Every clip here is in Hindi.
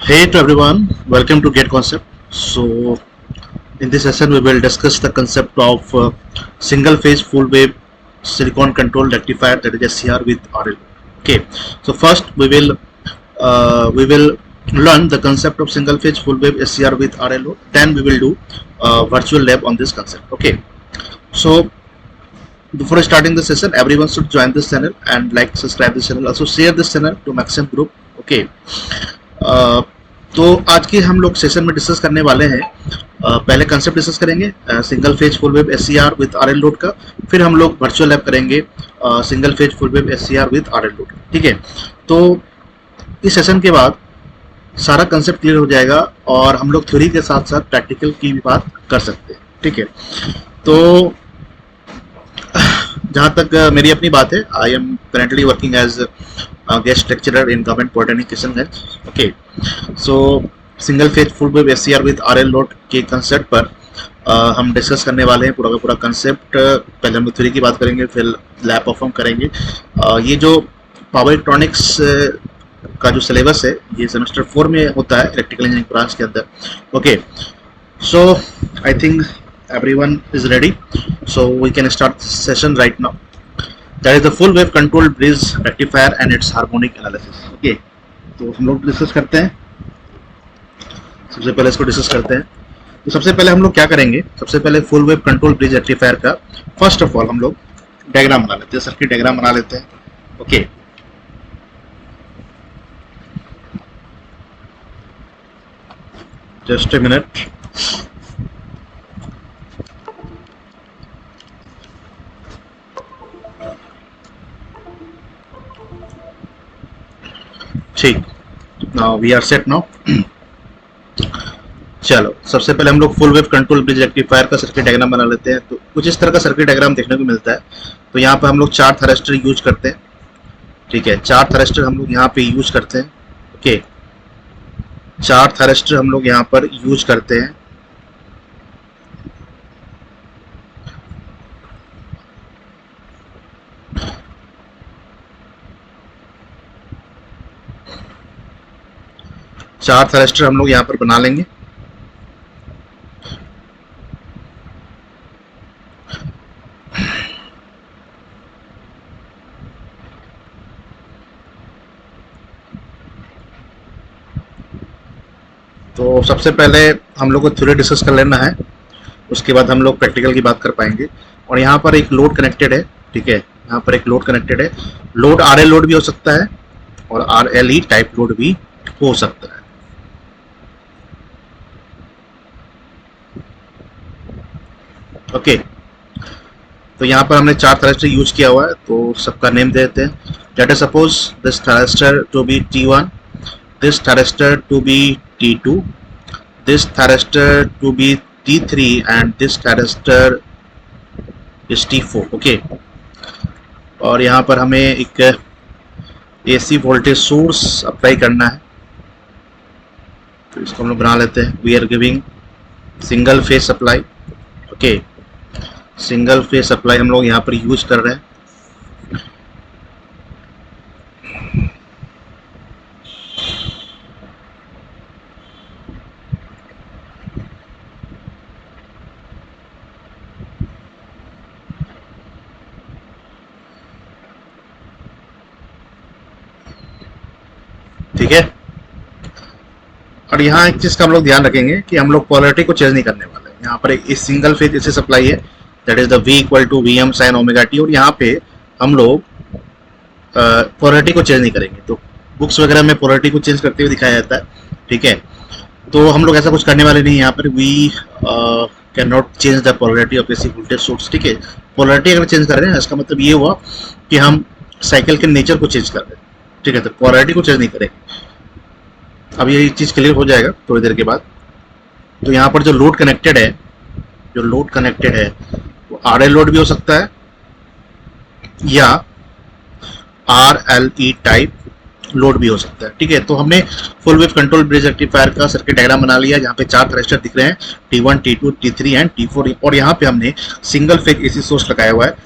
Hey to everyone, welcome to Get Concept. So, in this session, we will discuss the concept of single phase full wave silicon control rectifier, that is SCR with RL. Okay, so first we will learn the concept of single phase full wave SCR with RL. Then we will do virtual lab on this concept. Okay, so before starting the session, everyone should join this channel and like, subscribe this channel. Also share this channel to maximum group. Okay. तो आज की हम लोग सेशन में डिस्कस करने वाले हैं। पहले कंसेप्ट डिस्कस करेंगे single phase full wave SCR with RL load का, फिर हम लोग वर्चुअल लैब करेंगे single phase full wave SCR with RL load. ठीक है, तो इस सेशन के बाद सारा कंसेप्ट क्लियर हो जाएगा और हम लोग थ्योरी के साथ साथ प्रैक्टिकल की भी बात कर सकते हैं। ठीक है, तो जहाँ तक मेरी अपनी बात है, I am currently working as guest lecturer in government polytechnic Kishanganj. Okay, so single phase full wave SCR with RL load के कंसेप्ट पर हम डिस्कस करने वाले हैं पूरा का पूरा कंसेप्ट। पहले हम थ्योरी की बात करेंगे, फिर लैब परफॉर्म करेंगे। ये जो पावर इलेक्ट्रॉनिक्स का जो सिलेबस है ये सेमेस्टर 4 में होता है इलेक्ट्रिकल इंजीनियरिंग ब्रांच के अंदर। Okay, so I think everyone is ready, so we can start the session right now. That is the full wave control bridge rectifier and its harmonic analysis. Okay, तो हम लोग डिस्कस करते हैं। सबसे पहले इसको डिस्कस करते हैं। तो सबसे पहले हम लोग क्या करेंगे, सबसे पहले full wave control bridge rectifier का फर्स्ट ऑफ ऑल हम लोग डायग्राम बना लेते हैं, सर्किट डायग्राम बना लेते हैं। Okay, just a minute. ठीक, now we are set now. चलो, सबसे पहले हम लोग full wave control bridge rectifier का सर्किट डायग्राम बना लेते हैं। तो कुछ इस तरह का सर्किट डायग्राम देखने को मिलता है। तो यहाँ पर हम लोग 4 थैरिस्टर यूज करते हैं। ठीक है, 4 थैरिस्टर हम लोग यहाँ पे यूज करते हैं। ओके, 4 थैरिस्टर हम लोग यहाँ पर यूज करते हैं। चार थैरिस्टर हम लोग यहाँ पर बना लेंगे। तो सबसे पहले हम लोग को थ्योरी डिस्कस कर लेना है, उसके बाद हम लोग प्रैक्टिकल की बात कर पाएंगे। और यहाँ पर एक लोड कनेक्टेड है। ठीक है, यहाँ पर एक लोड कनेक्टेड है। लोड आरएल लोड भी हो सकता है और आरएलई टाइप लोड भी हो सकता है। ओके, तो यहाँ पर हमने 4 थैरिस्टर यूज किया हुआ है, तो सबका नेम दे देते हैं। Let us suppose this thyristor to be T1, this thyristor to be T2, this thyristor to be T3 and this thyristor is T4. Okay, और यहाँ पर हमें एक AC वोल्टेज सोर्स अप्लाई करना है, तो इसको हम लोग बना लेते हैं। We are giving single phase supply. Okay, single phase supply हम लोग यहाँ पर यूज कर रहे हैं। ठीक है, और यहाँ एक चीज का हम लोग ध्यान रखेंगे कि हम लोग पोलैरिटी को चेंज नहीं करने वाले। यहाँ पर एक सिंगल फेज ऐसे सप्लाई है, that is the V equal to VM sine omega t, और यहाँ पे हम लोग पोलैरिटी को चेंज नहीं करेंगे। तो बुक्स वगैरह में पोलैरिटी को चेंज करते हुए दिखाया जाता है। ठीक है, तो हम लोग ऐसा कुछ करने वाले नहीं। यहाँ पर we can not change the polarity of AC voltage source. ठीक है, पोलैरिटी अगर चेंज कर रहे हैं इसका मतलब ये हुआ कि हम साइकिल के नेचर को चेंज कर रहे हैं। ठीक है, तो पोलैरिटी को चेंज नहीं करेंगे। अब ये चीज क्लियर हो जाएगा थोड़ी देर के बाद। तो यहाँ पर जो लोड कनेक्टेड है, वो आरएल लोड भी हो सकता है या आरएलई टाइप लोड भी हो सकता है। ठीक है, तो हमने full wave control bridge rectifier का सर्किट डायग्राम बना लिया, जहाँ पे 4 थैरिस्टर दिख रहे हैं, T1, T2, T3 and T4, और यहाँ पे हमने सिंगल फेज एसी सोर्स लगाया हुआ है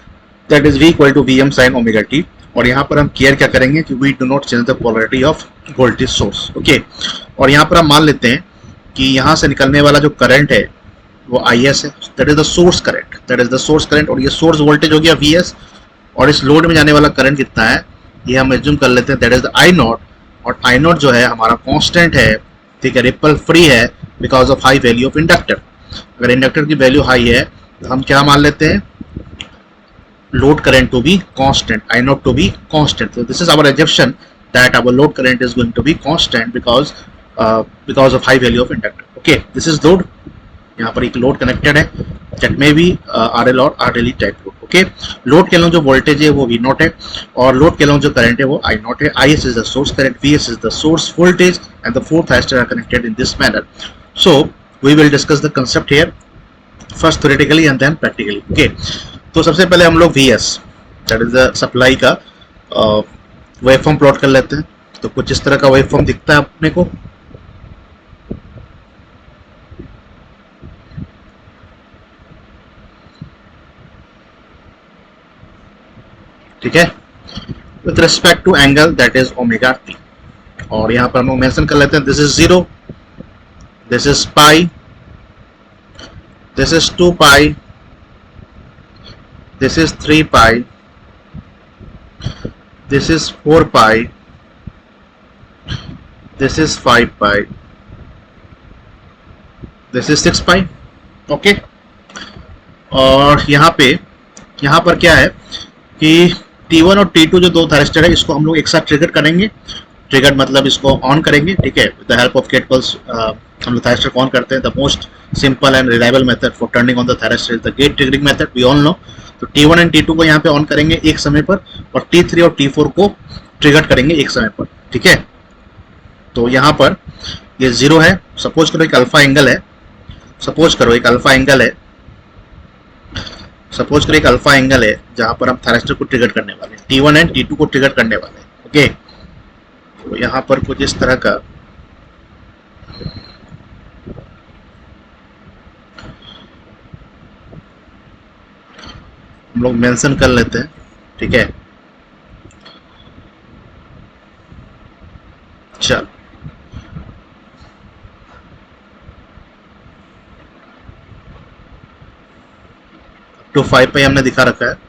that is V equal to VM sine omega t. और यहाँ पर हम केयर क्या करेंगे कि we do not change the polarity of voltage source. Okay, और यहाँ पर हम मान लेते हैं कि यहाँ से निकलने वाला जो करंट है वो IS है, that is the source current, that is the source current. और ये सोर्स वोल्टेज हो गया VS, और इस लोड में जाने वाला करंट कितना है ये हम एज्यूम कर लेते हैं, दैट इज द I0। और I0 जो है हमारा कांस्टेंट है, ठीक है, रिपल फ्री है because of high value of inductor. अगर इंडक्टर की वैल्यू हाई है तो हम क्या मान लेते हैं, load current to be constant, I0 to be constant. So this is our assumption that our load current is going to be constant because of high value of inductor. Okay, this is load. यहाँ पर एक लोड कनेक्टेड है, that may be RL और RLE type load. Okay, load के अलॉन्ग जो वोल्टेज है वो V0 है, और लोड के अलॉन्ग जो करंट है वो I0 है। IS is the source current, VS is the source voltage, and the four thyristors are connected in this manner. So we will discuss the concept here first theoretically and then practically. Okay, तो सबसे पहले हम लोग VS that is the supply का वेवफॉर्म प्लॉट कर लेते हैं। तो कुछ इस तरह का वेवफॉर्म दिखता है अपने को, ठीक है, with respect to angle that is omega t. और यहाँ पर हम लोग मेंशन कर लेते हैं this is 0, this is pi, this is 2 pi, this is 3 pi, this is 4 pi, this is 5 pi, this is 6 pi। Okay, और यहाँ पर क्या है कि T1 और T2 जो दो थायरिस्टर है इसको हम लोग एक साथ ट्रिगर करेंगे। ट्रिगर मतलब इसको ऑन करेंगे, ठीक है, with the help of gate pulse हम लोग थायरिस्टर को ऑन करते हैं। The most simple and reliable method for turning on the thyristor is the gate triggering method, we all know. तो T1 एंड T2 को यहाँ पे ऑन करेंगे एक समय पर, और T3 और T4 को ट्रिगर करेंगे एक समय पर, ठीक है। तो यहाँ पर ये 0 है, सपोज करो एक अल्फा एंगल है, सपोज करो एक अल्फा एंगल है, सपोज करो एक अल्फा एंगल है जहाँ पर हम थायरिस्टर को ट्रिगर करने वाले हैं, T1 एंड T2 को ट्रिगर करने वाले हैं। ओके, तो यहाँ पर कुछ इस तरह का हम लोग मेंशन कर लेते हैं, ठीक है। चल, तो 5 पे हमने दिखा रखा है।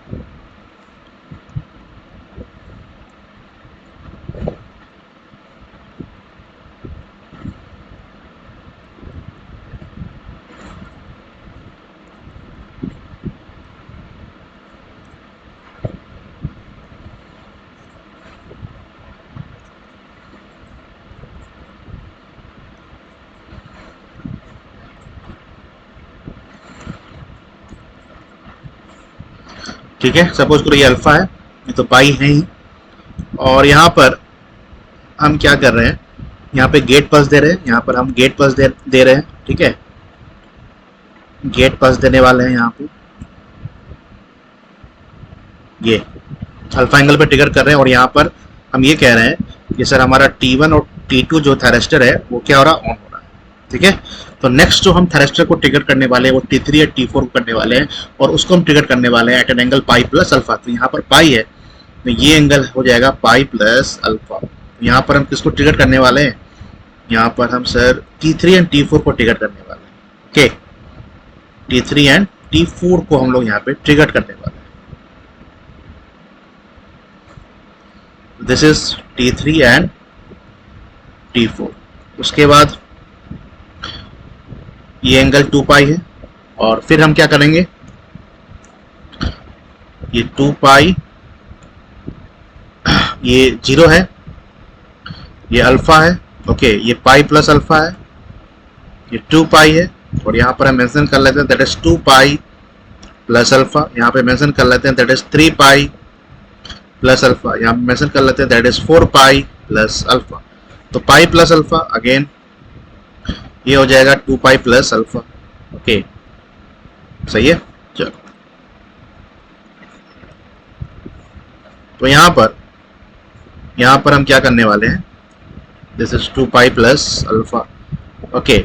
ठीक है, सपोज करो ये अल्फा है, ये तो पाई है ही, और यहाँ पर हम क्या कर रहे हैं, यहाँ पे गेट पल्स दे रहे हैं, यहाँ पर हम गेट पल्स दे रहे हैं, ठीक है, गेट पल्स देने वाले हैं यहाँ पे, ये अल्फा एंगल पे ट्रिगर कर रहे हैं। और यहाँ पर हम ये कह रहे हैं कि सर हमारा T1 और T2 जो थायरिस्टर है वो क्या हो रहा, ऑन हो रहा है, ठीक है। तो नेक्स्ट जो हम थायरिस्टर को ट्रिगर करने वाले हैं वो T3 या T4 को करने वाले हैं, और उसको हम ट्रिगर करने वाले हैं at an angle pi plus alpha. तो यहाँ पर पाई है तो ये एंगल हो जाएगा पाई प्लस अल्फा। यहाँ पर हम किसको ट्रिगर करने वाले हैं, यहाँ पर हम सर T3 एंड T4 को ट्रिगर करने वाले हैं। ओके, T3 एंड T4 को हम लोग यहाँ पे ट्रिगर करने वाले हैं। This is T3 and T4। उसके बाद ये एंगल 2 पाई है, और फिर हम क्या करेंगे, ये 2 पाई, ये 0 है, ये अल्फा है, ओके, ये पाई प्लस अल्फा है, ये 2 पाई है, और यहाँ पर हम मेंशन कर लेते हैं that is 2 pi plus alpha. यहाँ पे मेंशन कर लेते हैं that is 3 pi plus alpha. यहाँ पे मेंशन कर लेते हैं that is 4 pi plus alpha. तो पाई प्लस अल्फा अगेन ये हो जाएगा 2 पाई प्लस अल्फा। ओके, सही है। चलो, तो यहाँ पर हम क्या करने वाले हैं, this is 2 pi plus alpha. Okay,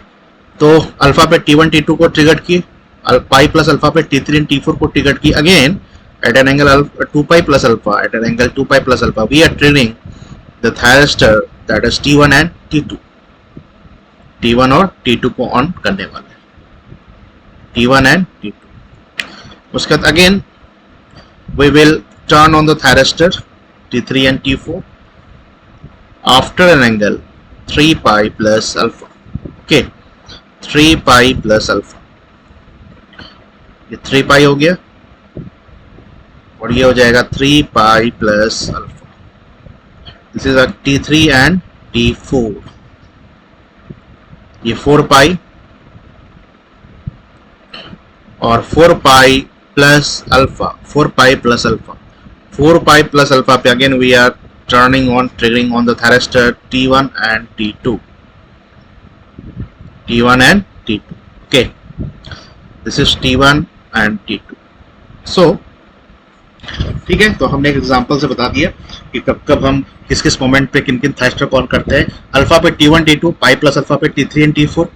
तो अल्फा पे T1 T2 को ट्रिगर की, पाई प्लस अल्फा पे T3 एंड T4 को ट्रिगर की again at an angle 2 pi plus alpha, at an angle 2 pi plus alpha, we are triggering the thyristor that is T1 and T2. T1 और T2 को ऑन करने वाले, T1 and T2. उसके बाद again we will turn on the thyristor T3 and T4 after an angle 3 pi plus alpha. Okay, 3 pi plus alpha. ये 3 pi हो गया और ये हो जाएगा 3 pi plus alpha. This is a T3 and T4. ये 4 pi और 4 pi plus alpha, 4 pi plus alpha. 4 pi plus alpha पे again we are turning on, triggering on the thyristor T1 and T2. T1 and T2. Okay, this is T1 and T2. So ठीक है, तो हमने एक एग्जांपल से बता दिया कि कब कब हम किस किस मोमेंट पे किन किन थायरिस्टर को ऑन करते हैं. अल्फा पे T1 T2, पाई प्लस अल्फा पे T3 and T4,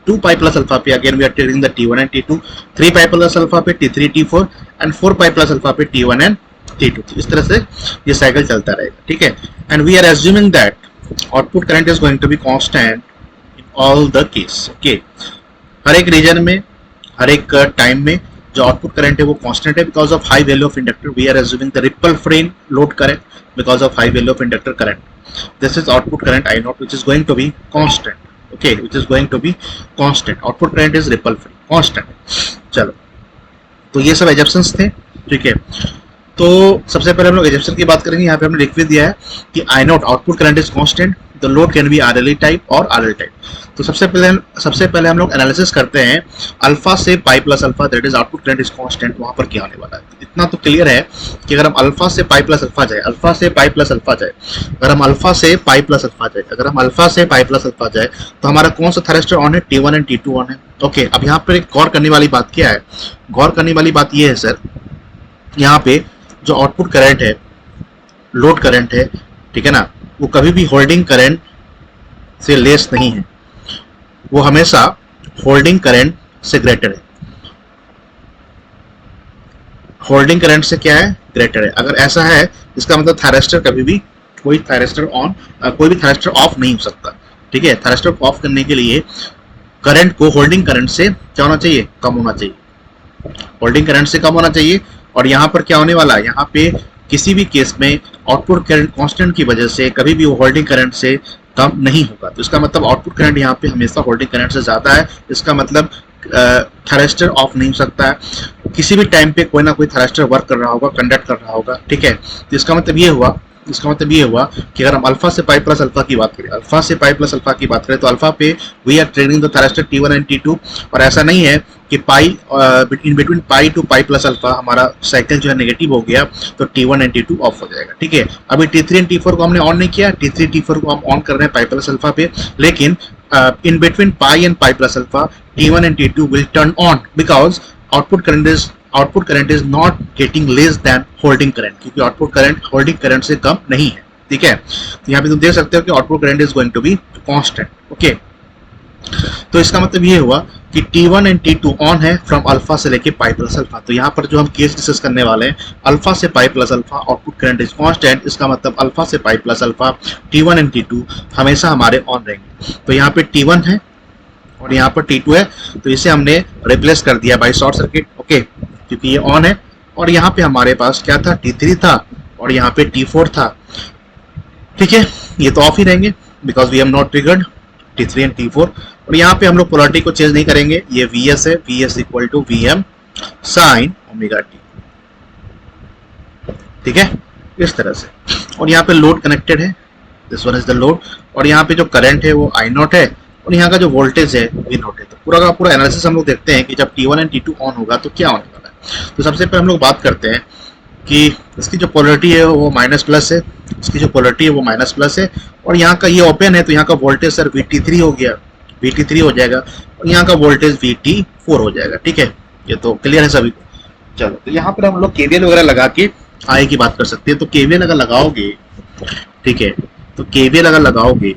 2 pi plus alpha पे again we are triggering the T1 and T2, 3 pi plus alpha पे T3 T4 and 4 pi plus alpha पे T1 एंड T2. इस तरह से ये साइकिल चलता रहेगा. ठीक है, and we are assuming that output current is going to be constant in all the case. Okay, हर एक रीजन में, हर एक टाइम में जो आउटपुट करंट है वो कांस्टेंट है because of high value of inductor. We are assuming the ripple free load current because of high value of inductor current. This is output current I naught which is going to be constant. Okay, which is going to be constant. Output current is ripple free constant. चलो, तो ये सब एजम्पशंस थे. ठीक है, तो सबसे पहले हम लोग एजम्पशन की बात करेंगे. यहाँ पे हमने लिख भी दिया है कि I naught output current is constant, the load can be RLE type और RL टाइप. तो सबसे पहले हम लोग एनालिसिस करते हैं अल्फा से pi plus alpha, that is output current is constant. वहां पर क्या होने वाला है इतना तो क्लियर है कि अगर हम अल्फा से पाई प्लस अल्फा जाए, अल्फा से पाई प्लस अल्फा जाए, अगर हम अल्फा से पाई प्लस अल्फा जाए, अगर हम अल्फा से पाई प्लस अल्फा जाए तो हमारा कौन सा थायरिस्टर ऑन है? T1 एंड T2 ऑन है. ओके, अब यहाँ पर एक गौर करने वाली बात क्या है? गौर करने वाली बात ये है सर, यहाँ पे जो आउटपुट करंट है, लोड करंट है, ठीक है ना, वो कभी भी होल्डिंग करंट से लेस नहीं है, वो हमेशा होल्डिंग करंट से ग्रेटर है. होल्डिंग करंट से क्या है? ग्रेटर है. अगर ऐसा है इसका मतलब थायरिस्टर कभी भी, कोई थायरिस्टर ऑन, कोई भी थायरिस्टर ऑफ नहीं हो सकता. ठीक है, थायरिस्टर ऑफ करने के लिए करंट को होल्डिंग करंट से क्या होना चाहिए? कम होना चाहिए. होल्डिंग करंट से कम होना चाहिए. और यहाँ पर क्या होने वाला है? यहाँ पे किसी भी केस में आउटपुट करंट कांस्टेंट की वजह से कभी भी वो होल्डिंग करंट से कम नहीं होगा. तो इसका मतलब आउटपुट करंट यहाँ पे हमेशा होल्डिंग करंट से ज्यादा है. इसका मतलब थायरिस्टर ऑफ नहीं हो सकता है. किसी भी टाइम पे कोई ना कोई थायरिस्टर वर्क कर रहा होगा, कंडक्ट कर रहा होगा. ठीक है, तो इसका मतलब ये हुआ कि अगर हम अल्फा से पाई प्लस अल्फा की बात करें, अल्फा से पाई प्लस अल्फा की बात करें तो अल्फा पे we are trading the thyristor T1 and T2. और ऐसा नहीं है कि pi in between pi to pi plus alpha हमारा साइकिल जो है नेगेटिव हो गया तो T1 एंड T2 ऑफ हो जाएगा. ठीक है, अभी T3 एंड T4 को हमने ऑन नहीं किया, T3 T4 को हम ऑन कर रहे हैं पाई प्लस अल्फा पे, लेकिन in between pi and pi plus alpha, T1 and T2 will turn on because output current is not getting less than holding current, क्योंकि आउटपुट करंट होल्डिंग करंट से कम नहीं है. ठीक है, तो यहाँ पे तुम देख सकते हो कि output current is going to be constant. Okay, तो इसका मतलब ये हुआ कि T1 एंड T2 ऑन है फ्रॉम अल्फा से लेके पाई प्लस अल्फा. तो यहाँ पर जो हम केस डिस्कस करने वाले हैं, अल्फा से pi plus alpha output current is constant. इसका मतलब अल्फा से pi plus alpha T1 and T2 हमेशा हमारे ऑन रहेंगे. तो यहाँ पे T1 है और यहाँ पर T2 है, तो इसे हमने रिप्लेस कर दिया बाय शॉर्ट सर्किट. ओके, क्योंकि ये ऑन है और यहाँ पे हमारे पास क्या था? T3 था और यहाँ पे T4 था. ठीक है, ये तो ऑफ ही रहेंगे because we have not triggered T3 and T4. और यहाँ पे हम लोग पोलैरिटी को चेंज नहीं करेंगे. ये Vs है, Vs equal to Vm sine omega t. ठीक है, इस तरह से. और यहाँ पे लोड कनेक्टेड है, this one is the load. और यहाँ पे जो करंट है वो I naught है और यहाँ का जो वोल्टेज है V naught है. तो पूरा का पूरा एनालिसिस हम लोग देखते हैं कि जब T1 एंड T2 ऑन होगा तो क्या होने वाला है. तो सबसे पहले हम लोग बात करते हैं कि इसकी जो पोलैरिटी है वो माइनस प्लस है, इसकी जो पोलैरिटी है वो माइनस प्लस है. और यहाँ का ये ओपन है तो यहाँ का वोल्टेज सर VT3 हो गया, VT3 हो जाएगा और यहाँ का वोल्टेज VT4 हो जाएगा. ठीक है, ये तो क्लियर है सभी को. चलो, तो यहाँ पर हम लोग KVL वगैरह लगा के आगे की बात कर सकते हैं. तो KVL अगर लगाओगे, ठीक है, तो KVL अगर लगाओगे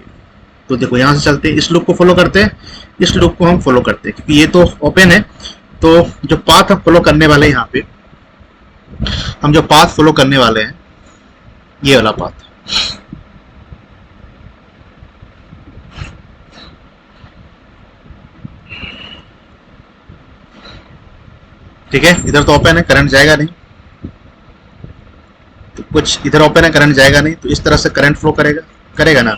तो देखो यहाँ से चलते हैं, इस लूप को फॉलो करते हैं, इस लूप को हम फॉलो करते हैं क्योंकि ये तो ओपन है. तो जो पाथ हम फॉलो करने वाले हैं यहाँ पे, हम जो पाथ फॉलो करने वाले हैं ये वाला पाथ, ठीक है। इधर तो ओपन है, करंट जाएगा नहीं, तो कुछ इधर ओपन है, करंट जाएगा नहीं, तो इस तरह से करंट फ्लो करेगा ना।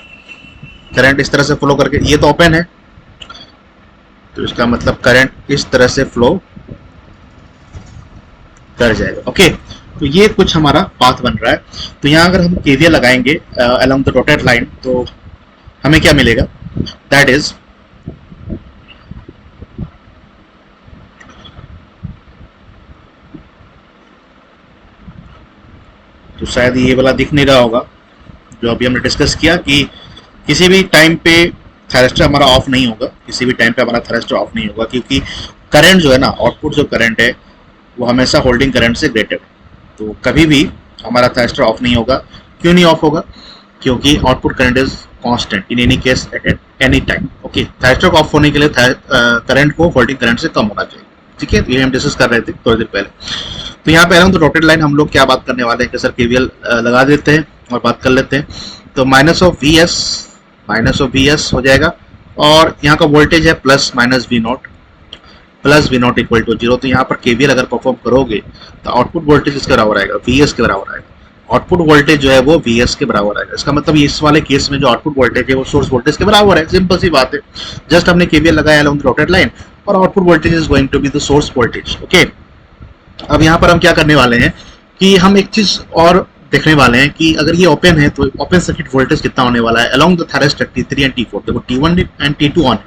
करंट इस तरह से फ्लो करके, ये तो ओपन है, तो इसका मतलब करंट इस तरह से फ्लो कर जाएगा। ओके, तो ये कुछ हमारा पाथ बन रहा है। तो यहाँ अगर हम केवीएल लगाएंगे अलोंग द डॉटेड लाइन, तो हमें क्या मिलेगा, दैट इज तो शायद ये वाला दिख नहीं रहा होगा जो अभी हमने डिस्कस किया कि किसी भी टाइम पे थैरिस्टर हमारा ऑफ नहीं होगा, किसी भी टाइम पे हमारा थैरिस्टर ऑफ नहीं होगा, क्योंकि करंट जो है ना, आउटपुट जो करंट है वो हमेशा होल्डिंग करंट से ग्रेटर है। तो कभी भी हमारा थैरिस्टर ऑफ नहीं होगा। क्यों नहीं ऑफ होगा, क्योंकि output current is constant in any case at any time. Okay, thyristor को ऑफ होने के लिए करंट को होल्डिंग करंट से कम होना चाहिए, ठीक है। ये हम डिस्कस कर रहे थे थोड़ी देर पहले। तो यहाँ पे अराउंड द डॉटेड लाइन हम लोग क्या बात करने वाले हैं कि सर केवीएल लगा देते हैं और बात कर लेते हैं। तो माइनस ऑफ वी एस हो जाएगा, और यहाँ का वोल्टेज है plus minus V naught equal to 0। तो यहाँ पर केवीएल अगर परफॉर्म करोगे तो आउटपुट वोल्टेज इसके बराबर आएगा, वी एस के बराबर आएगा। आउटपुट वोल्टेज जो है वो वी एस के बराबर आएगा। इसका मतलब इस वाले केस में जो आउटपुट वोल्टेज है वो सोर्स वोल्टेज के बराबर है। सिंपल सी बात है, जस्ट हमने केवीएल लगाया अलोंग द डॉटेड लाइन और output voltage is going to be the source voltage. Okay, अब यहाँ पर हम क्या करने वाले हैं कि हम एक चीज और देखने वाले हैं कि अगर ये ओपन है तो ओपन सर्किट वोल्टेज कितना होने वाला है along the thyristor T3 and T4। देखो T1 एंड T2 ऑन है,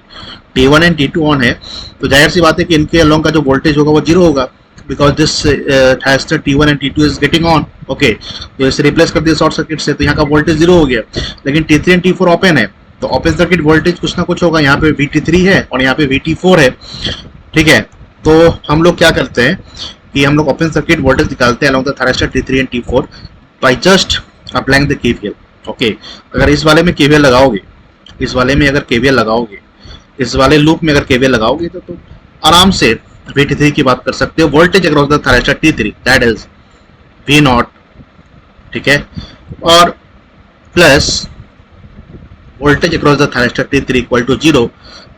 T1 एंड T2 ऑन है, तो जाहिर सी बात है कि इनके अलोंग का जो वोल्टेज होगा वो 0 होगा, because this thyristor T1 and T2 is getting on. Okay, तो इसे रिप्लेस कर दिया शॉर्ट सर्किट से, तो यहाँ का वोल्टेज 0 हो गया। लेकिन T3 एंड T4 ओपन है, तो ओपन सर्किट वोल्टेज कुछ ना कुछ होगा। यहाँ पे VT3 है और यहाँ पे VT4 है, ठीक है। तो हम लोग क्या करते हैं कि हम लोग ओपन सर्किट वोल्टेज निकालते हैं along the thyristor T3 and T4 by just applying the KVL. Okay, अगर इस वाले में केवीएल लगाओगे, इस वाले में अगर केवीएल लगाओगे, इस वाले लूप में अगर केवीएल लगाओगे तो आराम से VT3 की बात कर सकते हो। Voltage across the thyristor T3 that is V not, ठीक है, और plus voltage across the thyristor T3 equal to 0।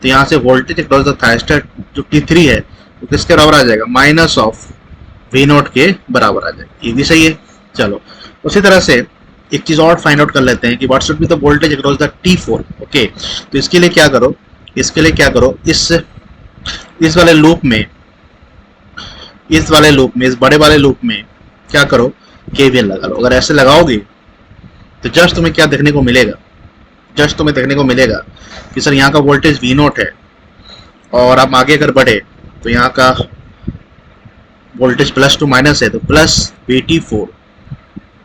तो यहाँ से वोल्टेज अक्रॉस द थैरिस्टर जो T3 है वो किसके बराबर आ जाएगा, माइनस ऑफ V नॉट के बराबर आ जाएगा। ये भी सही है। चलो, उसी तरह से एक चीज और फाइंड आउट कर लेते हैं कि what should be the voltage across the T4। Okay, तो इसके लिए क्या करो, इस वाले लूप में, इस बड़े वाले लूप में क्या करो, केवीएल लगा लो। अगर ऐसे लगाओगे तो जस्ट तुम्हें क्या देखने को मिलेगा, कि सर यहाँ का वोल्टेज V नॉट है, और आप आगे अगर बढ़े तो यहाँ का वोल्टेज प्लस टू माइनस है, तो प्लस VT4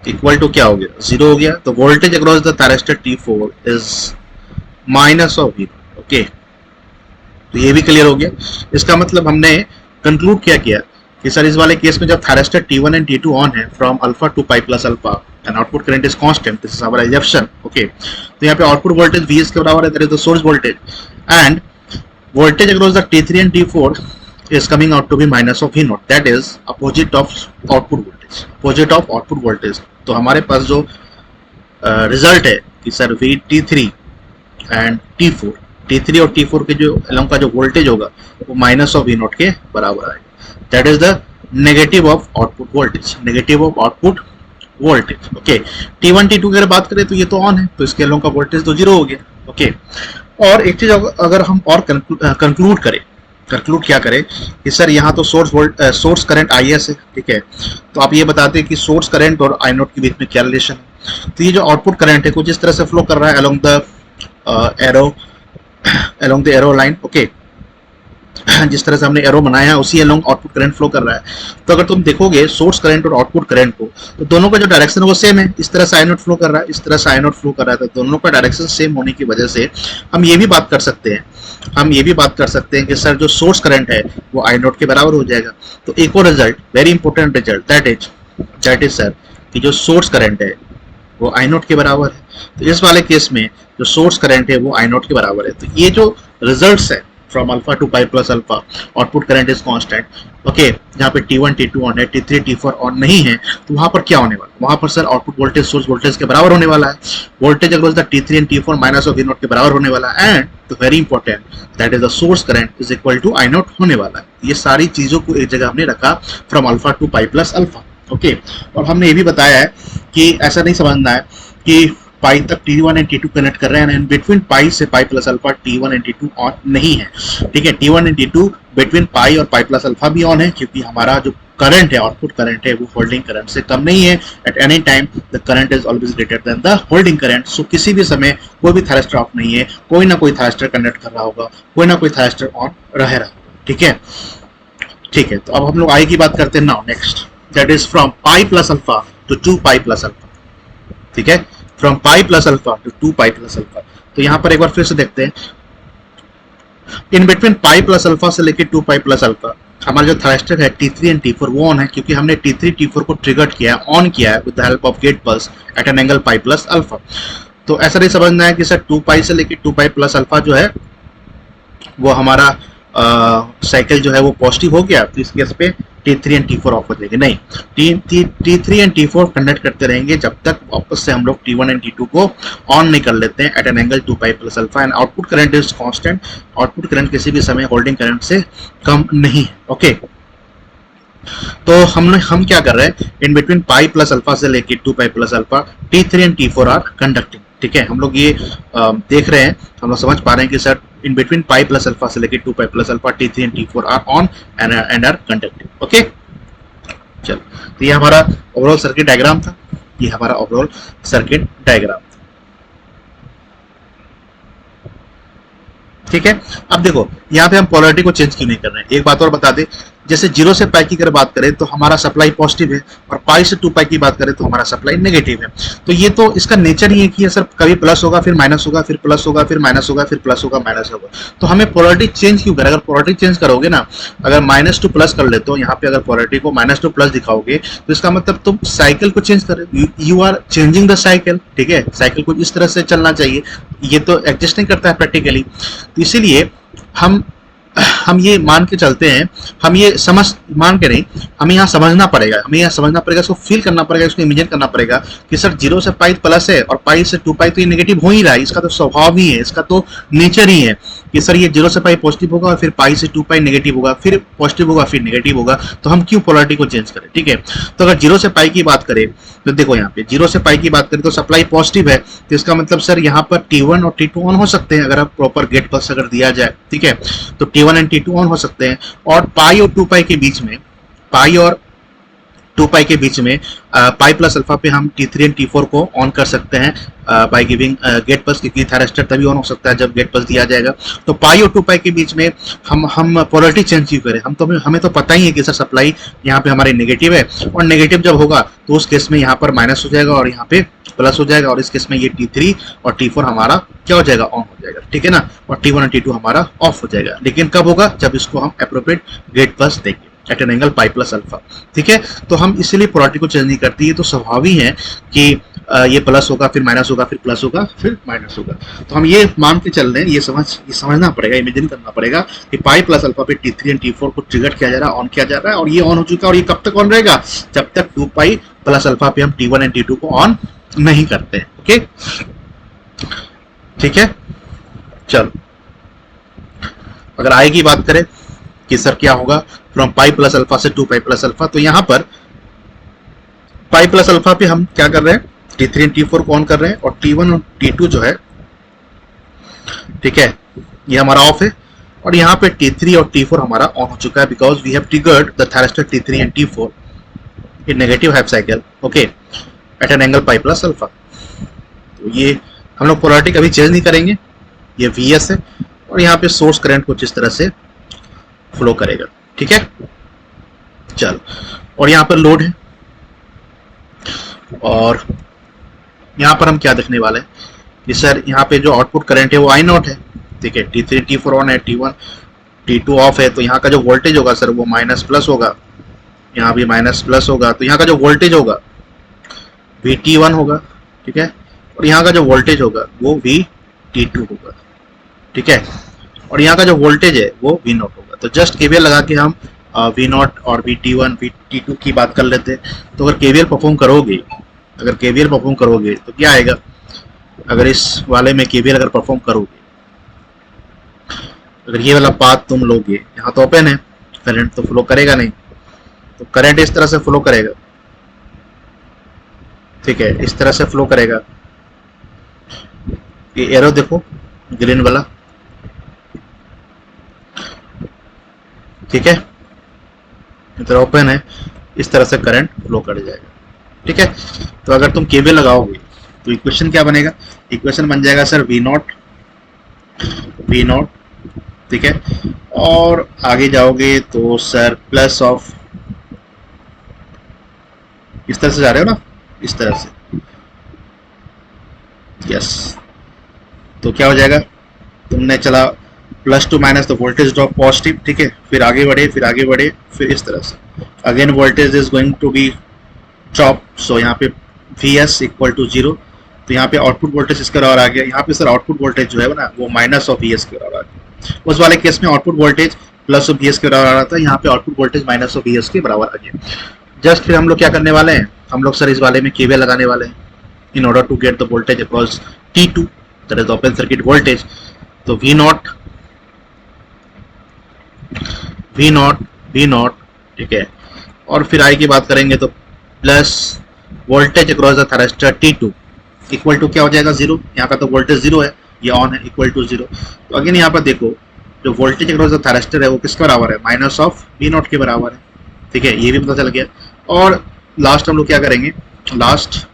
इक्वल टू क्या हो गया, 0 हो गया। तो voltage across the thyristor T4 is minus of V। Okay, तो ये भी क्लियर हो गया। इसका मतलब हमने कंक्लूड क्या किया कि सर इस वाले केस में जब thyristor T1 and T2 on है from alpha to pi plus alpha and output current is constant, this is our assumption। Okay, तो यहाँ पे आउटपुट वोल्टेज Vs के बराबर है, that is the source voltage, and voltage across the T3 and T4 is coming out to be minus of V naught, that is opposite of output voltage। तो हमारे पास जो रिजल्ट है कि सर VT3 एंड T3 और T4 के जो अलोंग का जो वोल्टेज होगा वो माइनस ऑफ V नॉट के बराबर आएगा, that is the negative of output voltage. Okay, T1 T2 की अगर बात करें तो ये तो ऑन है, तो इसके अलोंग का वोल्टेज तो 0 हो गया। ओके, और एक चीज अगर हम और कंक्लूड क्या करें कि सर यहाँ तो सोर्स करंट IS है, ठीक है। तो आप ये बताते हैं कि सोर्स करंट और I नॉट के बीच में क्या रिलेशन है। तो ये जो आउटपुट करंट है कुछ इस तरह से फ्लो कर रहा है along the arrow line. Okay, जिस तरह से हमने एरो बनाया है उसी अलोंग आउटपुट करंट फ्लो कर रहा है। तो अगर तुम देखोगे सोर्स करंट और आउटपुट करंट को, तो दोनों का जो डायरेक्शन है वो सेम है। इस तरह से I नॉट फ्लो कर रहा है, इस तरह से I नॉट फ्लो कर रहा है, तो दोनों का डायरेक्शन सेम होने की वजह से हम ये भी बात कर सकते हैं कि सर जो सोर्स करंट है वो I नॉट के बराबर हो जाएगा। तो एक और result, very important result, that is sir कि जो सोर्स करंट है वो I नॉट के बराबर है। तो इस वाले केस में जो सोर्स करंट है वो I नॉट के बराबर है। तो ये जो रिजल्ट्स है from alpha to pi plus alpha, output current is constant, okay, जहाँ पे T1 T2 ऑन है, T3 T4 ऑन नहीं है, तो वहां पर क्या होने वाला है? वहां पर sir output voltage source voltage के बराबर होने वाला है, voltage across the T3 and T4 minus of V naught के बराबर होने वाला है, and the very important that is the source current is equal to I naught होने वाला है। ये सारी चीजों को एक जगह हमने रखा from alpha to pi plus alpha, okay. और हमने ये भी बताया है कि ऐसा नहीं समझना है कि पाई तक T1 एंड T2 कनेक्ट कर रहे हैं एंड बिटवीन पाई से pi plus alpha T1 and T2 on नहीं है, ठीक है। T1 एंड T2 बिटवीन पाई और पाई प्लस अल्फा भी ऑन है, क्योंकि हमारा जो करंट है, आउटपुट करंट है, वो होल्डिंग करंट से कम नहीं है। At any time the current is always greater than the holding current. So किसी भी समय कोई भी थायरिस्टर ऑफ नहीं है, कोई ना कोई थायरिस्टर कनेक्ट कर रहा होगा, कोई ना कोई थायरिस्टर ऑन रह रहा होगा, ठीक है, ठीक है। तो अब हम लोग आई की बात करते हैं now next, that is from pi plus alpha two 2 pi plus alpha, ठीक है, from pi plus alpha two 2 pi plus alpha. तो यहां पर एक बार फिर से देखते हैं, in between pi plus alpha से लेके 2 पाई प्लस अल्फा हमारा जो थायरिस्टर है T3 एंड T4 वो ऑन है, क्योंकि हमने T3 T4 को ट्रिगर्ड किया है, ऑन किया है with the help of gate pulse at an angle pi plus alpha. तो ऐसा नहीं समझना है कि सर 2 पाई से लेके 2 पाई प्लस अल्फा जो है वो हमारा साइकिल जो है वो पॉजिटिव हो गया, तो इस केस पे T3 एंड T4 ऑफ हो जाएंगे, नहीं, T3 एंड T4 कंडक्ट करते रहेंगे जब तक वापस से हम लोग T1 एंड T2 को ऑन नहीं कर लेते हैं at an angle 2 pi plus alpha, and output current is constant. Output current किसी भी समय होल्डिंग करंट से कम नहीं है, ओके। तो हम क्या कर रहे हैं, in between pi plus alpha से लेके 2 pi plus alpha T3 and T4 are conducting, ठीक है। हम लोग ये देख रहे हैं, हम लोग समझ पा रहे हैं कि sir in between pi plus alpha से लेके 2 pi plus alpha T3 and T4 are on and are conducting, okay. चलो, तो ये हमारा ओवरऑल सर्किट डायग्राम था, ये हमारा ओवरऑल सर्किट डायग्राम, ठीक है। अब देखो यहाँ पे हम पोलैरिटी को चेंज क्यों नहीं कर रहे हैं, एक बात और बता दे, जैसे 0 से पाई की अगर बात करें तो हमारा सप्लाई पॉजिटिव है, और पाई से 2 पाई की बात करें तो हमारा सप्लाई नेगेटिव है। तो ये तो इसका नेचर ही है कि सर कभी प्लस होगा, फिर माइनस होगा, फिर प्लस होगा, फिर माइनस होगा, फिर प्लस होगा, माइनस होगा। तो हमें पोलैरिटी चेंज क्यों करें? अगर पोलैरिटी चेंज करोगे ना, अगर माइनस टू प्लस कर लेते हो, यहाँ पे अगर पोलैरिटी को माइनस टू प्लस दिखाओगे तो इसका मतलब तुम साइकिल को चेंज कर, you are changing the cycle, ठीक है। साइकिल को इस तरह से चलना चाहिए, ये तो एडजस्ट नहीं करता है प्रैक्टिकली। तो इसीलिए हम ये मान के चलते हैं, हम ये मान के नहीं, हमें यहाँ समझना पड़ेगा, इसको फील करना पड़ेगा, इसको इमेजिन करना पड़ेगा कि सर 0 से पाई प्लस है और पाई से 2 पाई तो ये नेगेटिव हो ही रहा है, इसका तो स्वभाव ही है, इसका तो नेचर ही है कि सर ये 0 से पाई पॉजिटिव होगा और फिर पाई से 2 पाई नेगेटिव होगा, फिर पॉजिटिव होगा, फिर नेगेटिव होगा। तो हम क्यों पोलैरिटी को चेंज करें, ठीक है। तो अगर 0 से पाई की बात करें तो देखो यहाँ पे 0 से पाई की बात करें तो सप्लाई पॉजिटिव है, तो इसका मतलब सर यहाँ पर T1 और T2 ऑन हो सकते हैं अगर आप प्रॉपर गेट पल्स अगर दिया जाए, ठीक है। तो T1 एंड T2 ऑन हो सकते हैं, और पाई और 2 पाई के बीच में, पाई और 2 पाई के बीच में पाई प्लस अल्फा पे हम T3 एंड T4 को ऑन कर सकते हैं बाय गिविंग गेट पल्स, क्योंकि थायरिस्टर तभी ऑन हो सकता है जब गेट पल्स दिया जाएगा। तो पाई और 2 पाई के बीच में हम पोलैरिटी चेंज क्यों करें, हमें तो पता ही है कि सर सप्लाई यहाँ पे हमारी नेगेटिव है, और नेगेटिव जब होगा तो उस केस में यहाँ पर माइनस हो जाएगा और यहाँ पे प्लस हो जाएगा, और इस केस में ये T3 और T4 हमारा क्या हो जाएगा, ऑन हो जाएगा, ठीक है ना, और T1 और T2 हमारा ऑफ हो जाएगा। लेकिन कब होगा, जब इसको हम एप्रोप्रिएट गेट पल्स देंगे at an angle pi plus alpha, ठीक है। तो हम इसीलिए पोलैरिटी को चेंज नहीं करते, ये तो स्वाभाविक है कि ये प्लस होगा, फिर माइनस होगा, फिर प्लस होगा, फिर माइनस होगा। तो हम ये मान के चल रहे हैं, ये समझना पड़ेगा, इमेजिन करना पड़ेगा कि पाई प्लस अल्फा पे T3 एंड T4 को ट्रिगर किया जा रहा है, ऑन किया जा रहा है, और ये ऑन हो चुका है। और ये कब तक ऑन रहेगा, जब तक 2 पाई प्लस अल्फा पे हम T1 एंड T2 को ऑन नहीं करते, ओके, ठीक है। चलो, अगर आई की बात करें कि सर क्या होगा फ्रॉम पाई प्लस अल्फा से 2 पाई प्लस अल्फा, तो यहां पर पाई प्लस अल्फा पे हम क्या कर रहे हैं, T3 एंड T4 को ऑन कर रहे हैं, और T1 और T2 जो है, ठीक है, ये हमारा ऑफ है, और यहाँ पे T3 और T4 हमारा ऑन हो चुका है, because we have triggered the thyristor T3 and T4 in negative half cycle, okay, at an angle pi plus alpha. तो ये हम लोग पोलैरिटी कभी चेंज नहीं करेंगे, ये VS है, और यहाँ पे सोर्स करंट कुछ इस तरह से फ्लो करेगा, ठीक है। चलो, और यहाँ पर लोड है, और यहाँ पर हम क्या देखने वाले हैं कि सर यहाँ पे जो आउटपुट करंट है वो I0 है, ठीक है। T3 T4 ऑन है, T1 T2 ऑफ है, तो यहाँ का जो वोल्टेज होगा सर वो माइनस प्लस होगा, यहाँ भी माइनस प्लस होगा, तो यहाँ का जो वोल्टेज होगा VT1 होगा, ठीक है, और यहाँ का जो वोल्टेज होगा वो VT2 होगा, ठीक है। और यहाँ का जो वोल्टेज है वो वी नॉट होगा। तो जस्ट केवीएल लगा के हम वी नॉट और V T one V T two की बात कर लेते हैं। तो अगर केवीएल परफॉर्म करोगे, तो क्या आएगा, अगर इस वाले में केवीएल अगर परफॉर्म करोगे, अगर ये वाला पाथ तुम लोगे, यहाँ तो ओपन है, करंट तो फ्लो करेगा नहीं, तो करंट इस तरह से फ्लो करेगा, ठीक है, इस तरह से फ्लो करेगा। ये एरो देखो ग्रीन वाला, ठीक है, इधर ओपन है, इस तरह से करंट फ्लो कर जाएगा, ठीक है। तो अगर तुम केवीएल लगाओगे तो इक्वेशन क्या बनेगा, इक्वेशन बन जाएगा सर वी नॉट, ठीक है, और आगे जाओगे तो सर प्लस ऑफ, इस तरह से जा रहे हो ना, इस तरह से, यस। तो क्या हो जाएगा, तुमने चला plus to minus the voltage drop positive, ठीक है, फिर आगे बढ़े, फिर इस तरह से again voltage is going to be drop, so यहाँ पे V S equal to zero. तो यहाँ पे आउटपुट वोल्टेज इसके बराबर आ गया, यहाँ पे सर आउटपुट वोल्टेज जो है ना वो माइनस ऑफ वी एस के बराबर आ गया। उस वाले केस में output voltage plus of V S के बराबर आ रहा था, यहाँ पे output voltage minus of V S के बराबर आ गया। जस्ट फिर हम लोग क्या करने वाले हैं, हम लोग सर इस वाले में केवीएल लगाने वाले हैं in order to get the voltage across T2, that is open circuit voltage. तो वी नॉट, ठीक है, और फिर आई की बात करेंगे तो plus voltage across the thyristor T2 equal to क्या हो जाएगा, जीरो। यहाँ का तो वोल्टेज जीरो है, ये ऑन है, इक्वल टू जीरो। तो अगेन यहाँ पर देखो जो वोल्टेज अक्रॉस द थैरिस्टर है वो किसके बराबर है, माइनस ऑफ वी नॉट के बराबर है, ठीक है, ये भी पता चल गया। और लास्ट हम लोग क्या करेंगे, लास्ट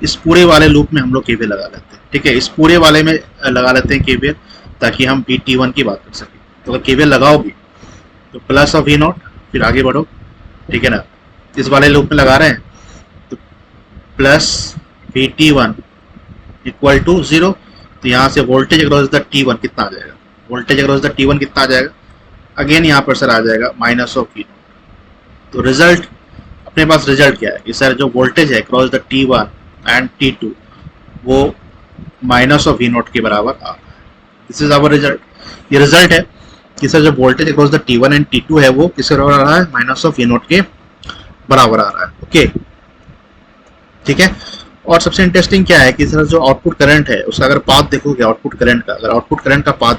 इस पूरे वाले लूप में हम लोग केवीएल लगा लेते हैं, ठीक है, इस पूरे वाले में लगा लेते हैं केवीएल, ताकि हम T1 की बात कर सकें। तो अगर केवीएल लगाओगे तो प्लस ऑफ वी नॉट, फिर आगे बढ़ो, ठीक है ना, इस वाले लूप में लगा रहे हैं तो plus T1 equal to zero. तो यहाँ से वोल्टेज अक्रॉस द T1 कितना आ जाएगा, वोल्टेज अक्रॉस द T1 कितना आ जाएगा, अगेन यहाँ पर सर आ जाएगा माइनस ऑफ वी नॉट। तो रिजल्ट, अपने पास रिजल्ट क्या है कि सर जो वोल्टेज है across the T1 and T2 वो माइनस ऑफ वी नॉट के बराबर आ रहा है। This is our result. ये रिजल्ट है कि सर जो voltage across the T1 and T2 है वो किसके बराबर आ रहा है, माइनस ऑफ वी नॉट के बराबर आ रहा है, ओके, ठीक है। और सबसे इंटरेस्टिंग क्या है कि सर जो आउटपुट करंट है उसका अगर पाथ देखोगे, आउटपुट करंट का पाथ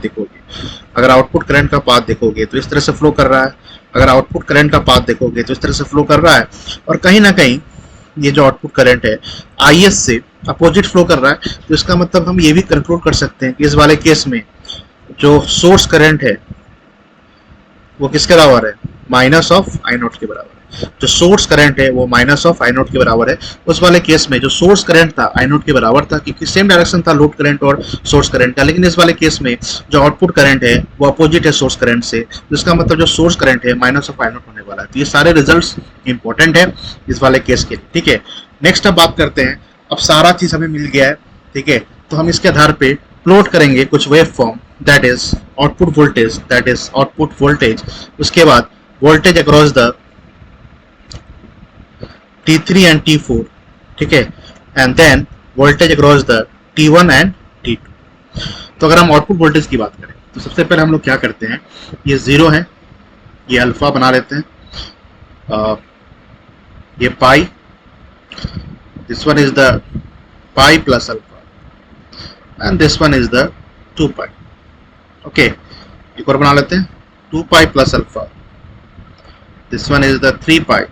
देखोगे तो इस तरह से फ्लो कर रहा है, अगर आउटपुट करंट का पाथ देखोगे तो इस तरह से फ्लो कर रहा है, और कहीं ना कहीं ये जो आउटपुट करंट है IS से अपोजिट फ्लो कर रहा है। तो इसका मतलब हम ये भी कंक्लूड कर सकते हैं कि इस वाले केस में जो सोर्स करंट है वो किसके बराबर है, माइनस ऑफ आई नॉट के बराबर है। जो सोर्स करंट है वो माइनस ऑफ आई नॉट के बराबर है। उस वाले केस में जो सोर्स करंट था आई नॉट के बराबर था, क्योंकि सेम डायरेक्शन था लोड करंट और सोर्स करंट का, लेकिन इस वाले केस में जो आउटपुट करंट है वो अपोजिट है सोर्स करंट से, जिसका मतलब जो सोर्स करंट है माइनस ऑफ आई नॉट होने वाला है। तो ये सारे रिजल्ट्स इंपॉर्टेंट है इस वाले केस के, ठीक है। नेक्स्ट अब बात करते हैं, अब सारा चीज हमें मिल गया है, ठीक है, तो हम इसके आधार पे प्लॉट करेंगे कुछ wave form, that is output voltage, उसके बाद voltage across the T3 and T4, ठीक है, and then voltage across the T1 and T2। तो अगर हम आउटपुट वोल्टेज की बात करें तो सबसे पहले हम लोग क्या करते हैं, ये जीरो है, ये अल्फा बना लेते हैं, ये pi, this one is the pi plus alpha and this one is the 2 pi, okay. एक और बना लेते हैं, 2 pi plus alpha, this one is the 3 pi,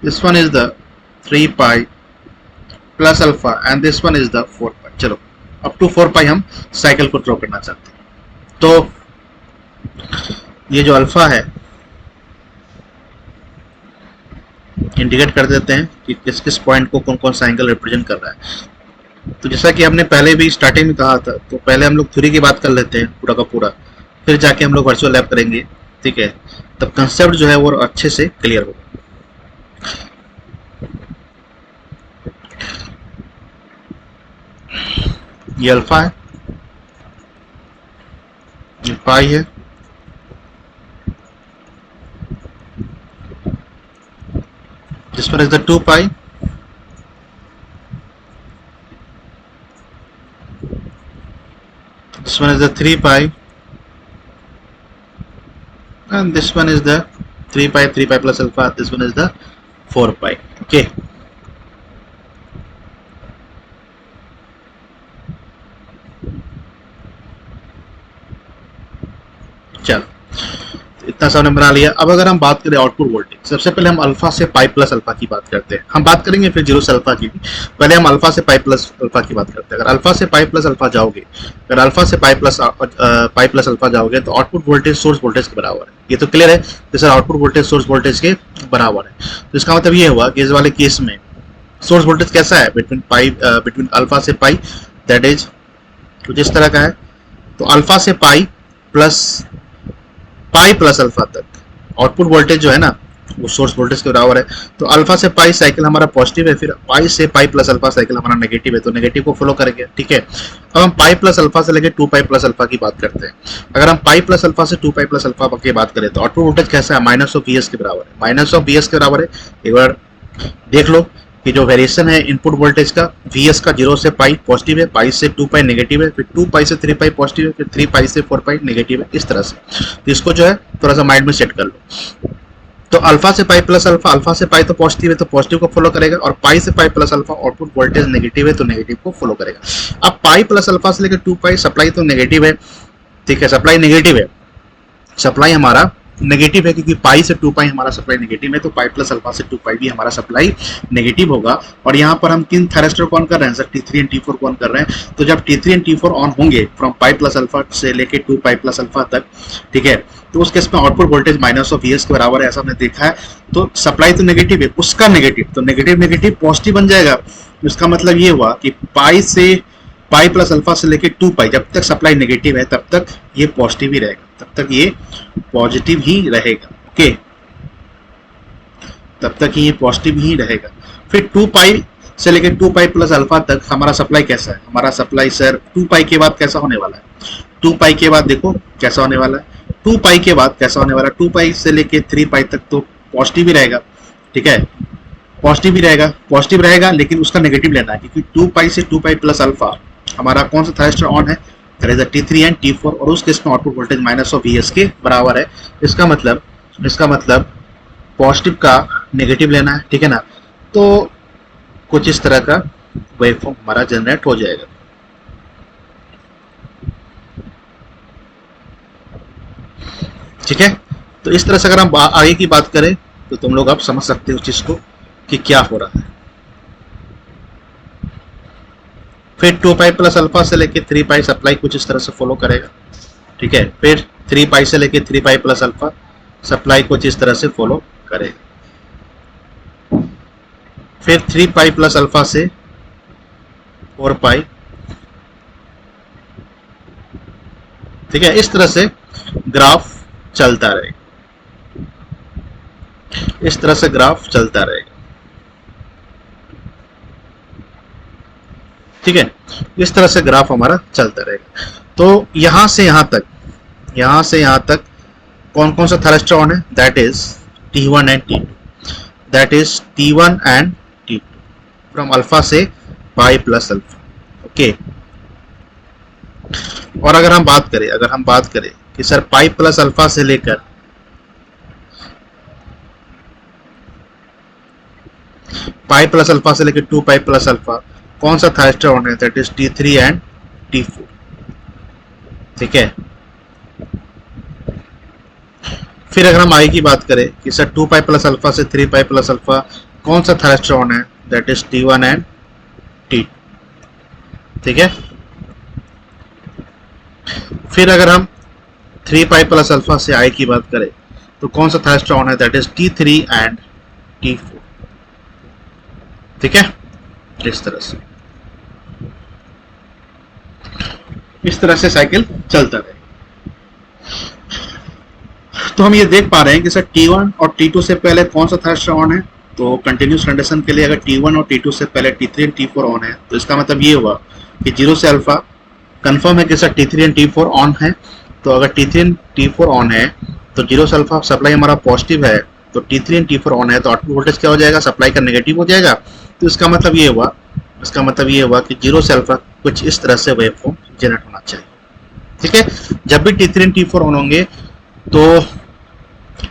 this one is the 3 pi plus alpha and this one is the 4 pi। चलो up to 4 pi हम साइकिल को ड्रॉ करना चाहते हैं। तो ये जो अल्फा है इंडिकेट कर देते हैं कि किस किस पॉइंट को कौन कौन सा एंगल रिप्रेजेंट कर रहा है। तो जैसा कि हमने पहले भी स्टार्टिंग में कहा था, तो पहले हम लोग थ्योरी की बात कर लेते हैं पूरा का पूरा, फिर जाके हम लोग वर्चुअल लैब करेंगे, ठीक है, तब कंसेप्ट जो है वो अच्छे से क्लियर होगा। ये अल्फा है, ये पाई है, this one is the 2 pi, This one is the 3 pi and this one is the 3 pi plus alpha. This one is the 4 pi. Okay. चल इतना सब ने बना लिया। अब अगर हम बात करें आउटपुट वोल्टेज, सबसे पहले हम अल्फा से पाई प्लस अल्फा की बात करते हैं। हम बात करेंगे फिर जीरो से अल्फा की भी, पहले हम अल्फा से पाई प्लस अल्फा की बात करते हैं। अगर अल्फा से पाई प्लस अल्फा जाओगे, अगर अल्फा से पाई प्लस अल्फा जाओगे तो आउटपुट वोल्टेज सोर्स वोल्टेज के बराबर है। ये तो क्लियर है कि sir output voltage source voltage के बराबर है। तो इसका मतलब ये हुआ कि इस वाले केस में सोर्स वोल्टेज कैसा है बिटवीन अल्फा से पाई, दैट इज कुछ इस तरह का है। तो अल्फा से पाई प्लस अल्फा तक आउटपुट वोल्टेज जो है ना वो सोर्स वोल्टेज के बराबर है। तो अल्फा से पाई साइकिल हमारा पॉजिटिव है, फिर पाई से पाई प्लस अल्फा साइकिल हमारा नेगेटिव है, तो नेगेटिव को फॉलो करेंगे। ठीक है, अब हम पाई प्लस अल्फा से लेके 2 पाई प्लस अल्फा की बात करते हैं। अगर हम पाई प्लस अल्फा से 2 पाई प्लस अल्फा की बात करें तो आउटपुट वोल्टेज कैसा है, माइनस ऑफ वीएस के बराबर है। माइनस ऑफ वीएस के बराबर है। एक बार देख लो कि जो वेरिएशन है इनपुट वोल्टेज का, वीएस का 0 से पाई पॉजिटिव है, पाई से 2 पाई नेगेटिव है, फिर 2 पाई से 3 पाई पॉजिटिव है, फिर 3 पाई से 4 पाई नेगेटिव है, इस तरह से। तो इसको जो है थोड़ा सा माइंड में सेट कर लो। तो अल्फा से पाई प्लस अल्फा, अल्फा से पाई तो पॉजिटिव है तो पॉजिटिव को फॉलो करेगा, और पाई से pi plus alpha output voltage negative है तो नेगेटिव को फॉलो करेगा। अब पाई प्लस अल्फा से लेकर 2 पाई सप्लाई तो नेगेटिव है, ठीक है, सप्लाई नेगेटिव है, सप्लाई हमारा नेगेटिव है क्योंकि पाई से 2 पाई हमारा सप्लाई नेगेटिव है, तो पाई प्लस अल्फा से 2 पाई भी हमारा सप्लाई नेगेटिव होगा। और यहाँ पर हम किन थायरिस्टर को ऑन कर रहे हैं सर, T3 एंड T4 को ऑन कर रहे हैं। तो जब T3 एंड T4 ऑन होंगे फ्रॉम पाई प्लस अल्फा से लेके 2 पाई प्लस अल्फा तक, ठीक है, तो उस केस में output voltage minus of VS के बराबर है, ऐसा हमने देखा है। तो सप्लाई तो नेगेटिव है, उसका नेगेटिव, तो नेगेटिव नेगेटिव पॉजिटिव बन जाएगा। इसका मतलब ये हुआ कि पाई प्लस अल्फा से लेके 2 पाई जब तक सप्लाई नेगेटिव है तब तक ये पॉजिटिव ही रहेगा, तब तक ये पॉजिटिव ही रहेगा। ओके, तब तक ये पॉजिटिव ही रहेगा। फिर 2 पाई से लेके 2 पाई प्लस अल्फा तक हमारा सप्लाई कैसा है, हमारा सप्लाई सर 2 पाई के बाद कैसा होने वाला है, 2 पाई के बाद देखो कैसा होने वाला है, 2 पाई के बाद कैसा होने वाला है, 2 पाई से लेके 3 पाई तक तो पॉजिटिव ही रहेगा। ठीक है, पॉजिटिव ही रहेगा, पॉजिटिव रहेगा, लेकिन उसका नेगेटिव लेना है क्योंकि 2 पाई से 2 पाई प्लस अल्फा हमारा कौन सा थायरिस्टर ऑन है, that is T3 and T4, और उस केस में output voltage minus of VS के बराबर है। इसका मतलब पॉजिटिव का नेगेटिव लेना है, ठीक है ना। तो कुछ इस तरह का वेवफॉर्म हमारा जनरेट हो जाएगा। ठीक है, तो इस तरह से अगर हम आगे की बात करें तो तुम लोग अब समझ सकते हो उस चीज को कि क्या हो रहा है। फिर 2 पाई प्लस अल्फा से लेके 3 पाई सप्लाई कुछ इस तरह से फॉलो करेगा। ठीक है, फिर 3 पाई से लेके 3 पाई प्लस अल्फा सप्लाई कुछ इस तरह से फॉलो करेगा। फिर 3 पाई प्लस अल्फा से 4 पाई, ठीक है, इस तरह से ग्राफ चलता रहेगा, इस तरह से ग्राफ चलता रहेगा। ठीक है, इस तरह से ग्राफ हमारा चलता रहेगा। तो यहां से यहां तक कौन कौन सा थायरिस्टर ऑन है, that is T1 and T2, that is T1 and T2 from alpha से पाई प्लस अल्फा। ओके, और अगर हम बात करें कि सर पाई प्लस अल्फा से लेकर पाई प्लस अल्फा से लेकर 2 पाई प्लस अल्फा कौन सा थायरिस्टर ऑन है, that is T3 and T4। ठीक है, फिर अगर हम आगे की बात करें कि सर 2 पाई प्लस अल्फा से 3 पाई प्लस अल्फा कौन सा थायरिस्टर ऑन है, that is T1 and T2। ठीक है, फिर अगर हम 3 पाई प्लस अल्फा से आई की बात करें तो कौन सा थायरिस्टर ऑन है, that is T3 and T4। ठीक है, इस तरह से साइकिल चलता रहे। तो हम ये देख पा रहे हैं कि सर T1 और T2 से पहले कौन सा थायरिस्टर ऑन है। तो कंटिन्यूस कंडीशन के लिए अगर T1 और T2 से पहले T3 एंड T4 ऑन है तो इसका मतलब ये हुआ कि 0 से अल्फा कंफर्म है कि sir T3 and T4 on है। तो अगर T3 एंड T4 ऑन है तो 0 से अल्फा सप्लाई हमारा पॉजिटिव है, तो T3 एंड T4 ऑन है तो आउटपुट वोल्टेज क्या हो जाएगा, सप्लाई का नेगेटिव हो जाएगा। तो इसका मतलब ये हुआ कि 0 से अल्फा कुछ इस तरह से वेवफॉर्म जनरेट होना चाहिए। ठीक है। जब भी T3 एंड T4 ऑन होंगे तो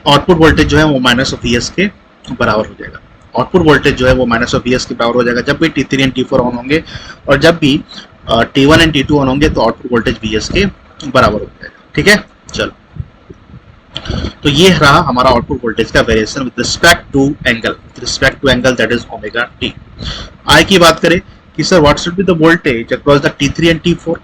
आउटपुट वोल्टेज जो है वो माइनस ऑफ Vs के बराबर हो जाएगा। आउटपुट वोल्टेज जो है वो माइनस ऑफ Vs के बराबर हो जाएगा जब भी T3 एंड T4 ऑन होंगे, और जब भी T1 एंड T2 ऑन होंगे तो आउटपुट वोल्टेज Vs के बराबर हो जाएगा। ठीक है, चलो, तो ये रहा हमारा आउटपुट वोल्टेज का variation with respect to angle that is omega T. I की बात करें कि sir what should be the voltage across the T3 and T4,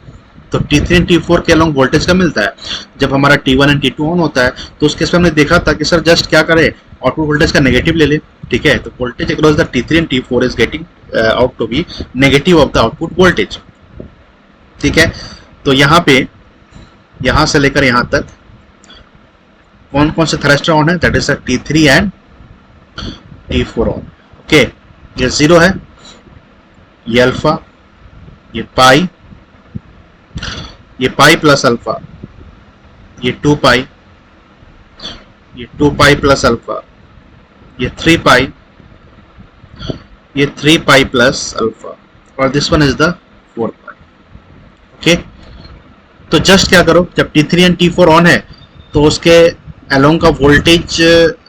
तो T3 एंड T4 के अलोंग वोल्टेज का मिलता है जब हमारा T1 एंड T2 ऑन होता है। तो उस केस में हमने देखा था कि सर जस्ट क्या करे, आउटपुट वोल्टेज का नेगेटिव ले ले। ठीक है, तो voltage across the T3 and T4 is getting out to be negative of the output voltage. ठीक है, तो यहाँ पे यहां से लेकर यहां तक कौन कौन से थ्रस्टर ऑन है, that is T3 and T4 on. Okay, ये 0 है, ये अल्फा, ये पाई प्लस अल्फा, ये 2 पाई, ये 2 पाई प्लस अल्फा, ये 3 पाई, ये 3 पाई प्लस अल्फा, और this one is the 4 pi. Okay, तो जस्ट क्या करो, जब T3 एंड T4 ऑन है तो उसके अलोंग का वोल्टेज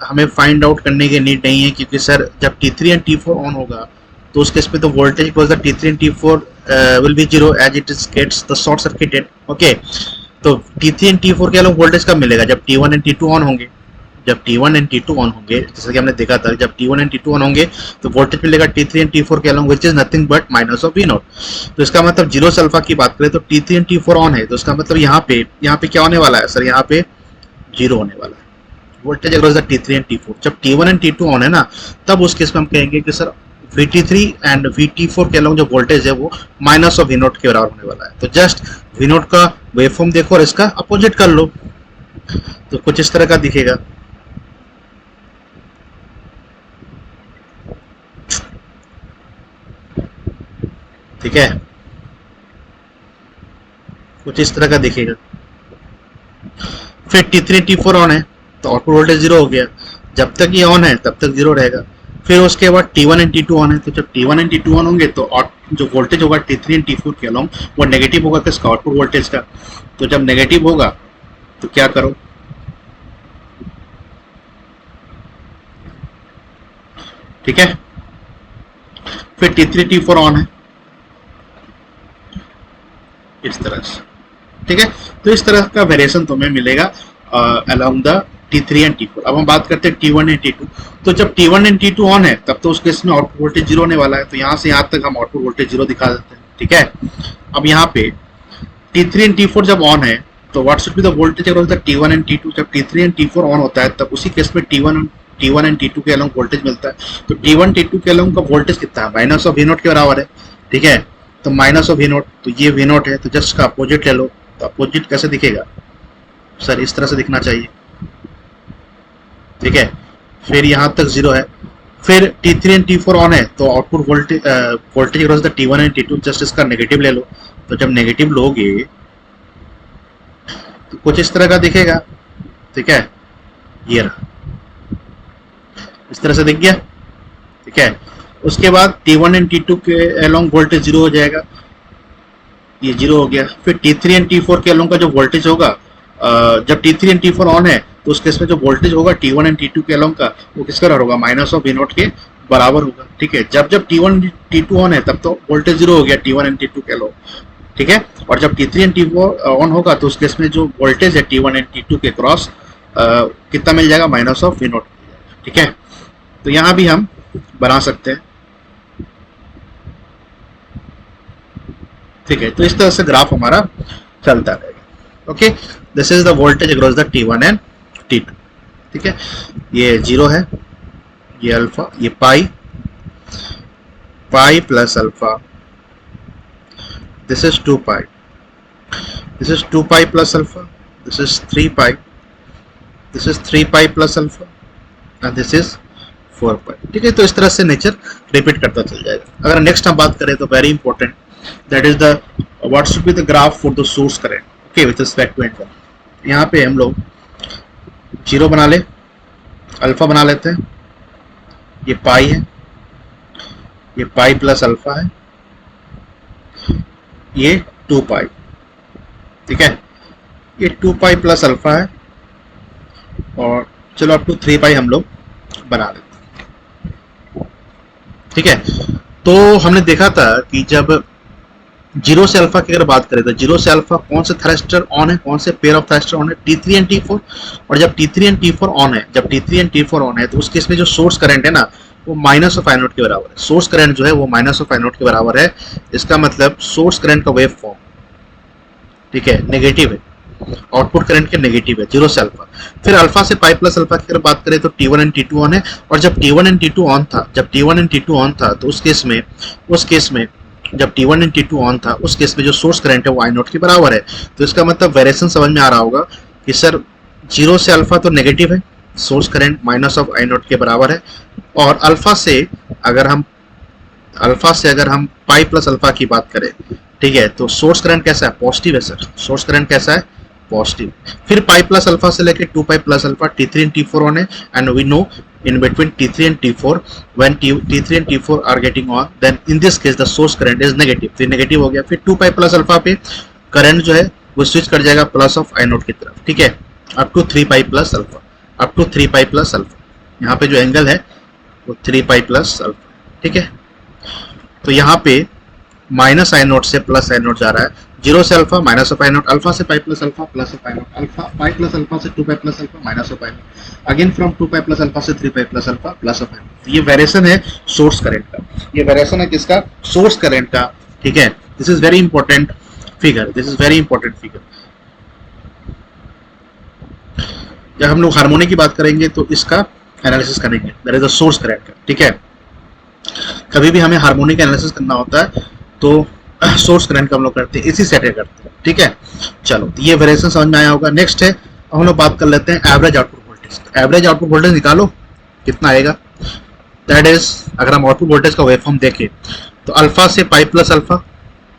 हमें फाइंड आउट करने की नीड नहीं है, क्योंकि सर जब T3 एंड T4 ऑन होगा तो उस केस में तो voltage across the T3 and T4 will be 0 as it is gets the short circuited. Okay, तो T3 एंड T4 के अलोंग वोल्टेज कब मिलेगा, जब T1 एंड T2 ऑन होंगे। जब T1 एंड T2 ऑन होंगे, जैसे कि हमने देखा था, जब T1 एंड T2 ऑन होंगे तो वोल्टेज मिलेगा T3 एंड T4 के along, which is nothing but minus of V0। तो इसका मतलब 0 से अल्फा की बात करें तो T3 एंड T4 ऑन है, तो इसका मतलब यहाँ पे क्या होने वाला है सर, यहाँ पे 0 होने वाला है voltage across the T3 and T4। जब T1 एंड T2 ऑन है ना, तब उस केस में हम कहेंगे कि सर VT3 एंड VT4 के अलोंग जो वोल्टेज है वो माइनस ऑफ V0 के बराबर होने वाला है। तो जस्ट V0 का वेवफॉर्म देखो और इसका अपोजिट कर लो, तो कुछ इस तरह का दिखेगा। ठीक है, कुछ इस तरह का दिखेगा। फिर T3 T4 ऑन है तो आउटपुट वोल्टेज 0 हो गया, जब तक ये ऑन है तब तक 0 रहेगा। फिर उसके बाद T1 एंड T2 ऑन है, तो जब T1 एंड T2 ऑन होंगे तो जो वोल्टेज होगा T3 एंड T4 के अलोंग वो नेगेटिव होगा किसका, आउटपुट वोल्टेज का। तो जब नेगेटिव होगा तो क्या करो, ठीक है, फिर T3 T4 ऑन है इस तरह से। ठीक है, तो इस तरह का वेरिएशन तुम्हें मिलेगा along the T3 and T4। अब हम बात करते हैं T1 एंड T2। तो जब T1 एंड T2 ऑन है तब तो उस केस में आउटपुट वोल्टेज 0 होने वाला है, तो यहाँ से यहाँ तक हम आउटपुट वोल्टेज 0 दिखा देते हैं। ठीक है, अब यहाँ पे T3 एंड T4 जब ऑन है तो what should be the voltage across the T1 and T2। जब T3 एंड T4 ऑन होता है तब उसी केस में T1 एंड T2 के अलोंग वोल्टेज मिलता है। तो T1 T2 के अलोंग का वोल्टेज कितना है, माइनस ऑफ V0 के बराबर है। ठीक है, तो माइनस ऑफ V0, तो ये V0 है, तो जस्ट का अपोजिट ले लो। तो अपोजिट कैसे दिखेगा सर, इस तरह से दिखना चाहिए। ठीक है, फिर यहाँ तक 0 है। फिर T3 एंड T4 ऑन है तो output voltage across the T1 and T2 just इसका नेगेटिव ले लो। तो जब नेगेटिव लोगे तो कुछ इस तरह का दिखेगा। ठीक है, ये रहा, इस तरह से दिख गया। ठीक है, उसके बाद T1 एंड T2 के अलोंग वोल्टेज 0 हो जाएगा, ये 0 हो गया। फिर T3 एंड T4 के अलोंग का जो वोल्टेज होगा, जब T3 एंड T4 ऑन है तो उस केस में जो वोल्टेज होगा T1 एंड T2 के अलोंग का वो किसका होगा, माइनस ऑफ V0 के बराबर होगा। ठीक है, जब T1 T2 ऑन है तब तो वोल्टेज 0 हो गया T1 एंड T2 के अलोंग। ठीक है, और जब T3 एंड T4 ऑन होगा तो उस केस में जो वोल्टेज है T1 एंड T2 के क्रॉस कितना मिल जाएगा, माइनस ऑफ V0। ठीक है, तो यहाँ भी हम बना सकते हैं। ठीक है, तो इस तरह से ग्राफ हमारा चलता रहेगा। Okay, this is the voltage across the T1 and T2। ठीक है, ये 0 है, ये अल्फा, ये पाई plus alpha, this is 2 pi, this is 2 pi plus alpha, this is 3 pi, this is 3 pi plus alpha, and this is 4 पाई। ठीक है, तो इस तरह से नेचर रिपीट करता चल जाएगा। अगर नेक्स्ट हम बात करें तो very important, that is the what should be the graph for the source current, okay, with respect to angle. यहाँ पे हम लोग 0 बना ले, अल्फा बना लेते हैं, ये पाई है, ये पाई प्लस अल्फा है, ये 2 पाई। ठीक है, ये 2 पाई प्लस अल्फा है, और चलो अप टू 3 पाई हम लोग बना लेते हैं। ठीक है, तो हमने देखा था कि जब जीरो से अल्फा की अगर बात करें तो जीरो से अल्फा कौन से थ्रस्टर ऑन है, कौन से पेयर ऑफ थ्रस्टर ऑन है, T3 एंड T4। और जब T3 एंड T4 ऑन है, जब T3 एंड T4 ऑन है तो उस केस में जो सोर्स करंट है ना वो माइनस ऑफ आई नोट के बराबर है। सोर्स करंट जो है वो माइनस ऑफ आई नोट के बराबर है। इसका मतलब सोर्स करंट का वेव फॉर्म, ठीक है, नेगेटिव है, आउटपुट करंट के नेगेटिव है जीरो से अल्फा। फिर अल्फा से पाई प्लस अल्फा की अगर बात करें तो T1 एंड T2 ऑन है, और जब T1 एंड T2 ऑन था, जब T1 एंड T2 ऑन था तो उस केस में जब T1 एंड T2 ऑन था उस केस में जो सोर्स करंट है वो आई नोट के बराबर है। तो इसका मतलब वेरिएशन समझ में आ रहा होगा कि सर जीरो से अल्फा तो नेगेटिव है, source current minus of I note के बराबर है, और अल्फा से अगर हम पाई प्लस अल्फा की बात करें, ठीक है, तो सोर्स करंट कैसा है, पॉजिटिव है सर, सोर्स करंट कैसा है, पॉजिटिव। फिर पाई प्लस अल्फा से लेके 2 pi plus alpha T3 and T4 on है, and we know in between T3 and T4 when T3 and T4 are getting on, then in this case the source current is negative। फिर नेगेटिव हो गया, फिर 2 पाई प्लस अल्फा पे करंट जो है वो स्विच कर जाएगा प्लस ऑफ आई नोट की तरफ, ठीक है, up to 3 pi plus alpha, up to 3 pi plus alpha. यहाँ पे जो एंगल है वो 3 पाई प्लस अल्फा, ठीक है। तो यहाँ पे माइनस आई नोट से प्लस आई नोट जा रहा है, जीरो से alpha minus of I not, alpha से pi plus alpha plus of I not, alpha pi plus alpha से 2 pi plus alpha minus of I not, again from 2 pi plus alpha से 3 pi plus alpha plus of I not. ये वेरिएशन है सोर्स करंट का, ये वेरिएशन है किसका, सोर्स करंट का, ठीक है। This is very important figure, this is very important figure. जब हम लोग हार्मोनिक की बात करेंगे तो इसका एनालिसिस करेंगे, that is the source current का, ठीक है। कभी भी हमें हार्मोनिक एनालिसिस करना होता है तो सोर्स करंट का हम लोग करते हैं, इसी सेट करते हैं, ठीक है। चलो ये वेरिएशन समझ में आया होगा। नेक्स्ट है हम लोग बात कर लेते हैं average output voltage. Average output voltage निकालो कितना आएगा, दैट इज अगर हम आउटपुट वोल्टेज का वेवफॉर्म देखें तो अल्फा से पाई प्लस अल्फा,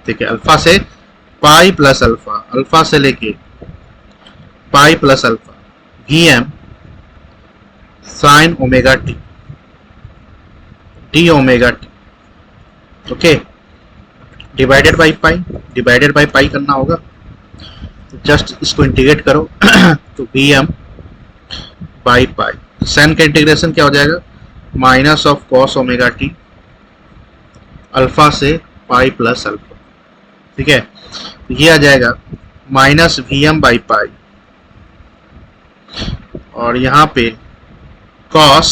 ठीक है, अल्फा से पाई प्लस अल्फा, अल्फा से लेके पाई plus alpha Vm sine omega T, D omega T, okay, divided by pi करना होगा। तो जस्ट इसको इंटीग्रेट करो तो Vm बाई पाई, साइन का इंटीग्रेशन क्या हो जाएगा, minus of cos omega T alpha से पाई प्लस अल्फा, ठीक है। ये आ जाएगा माइनस Vm बाई पाई, और यहाँ पे cos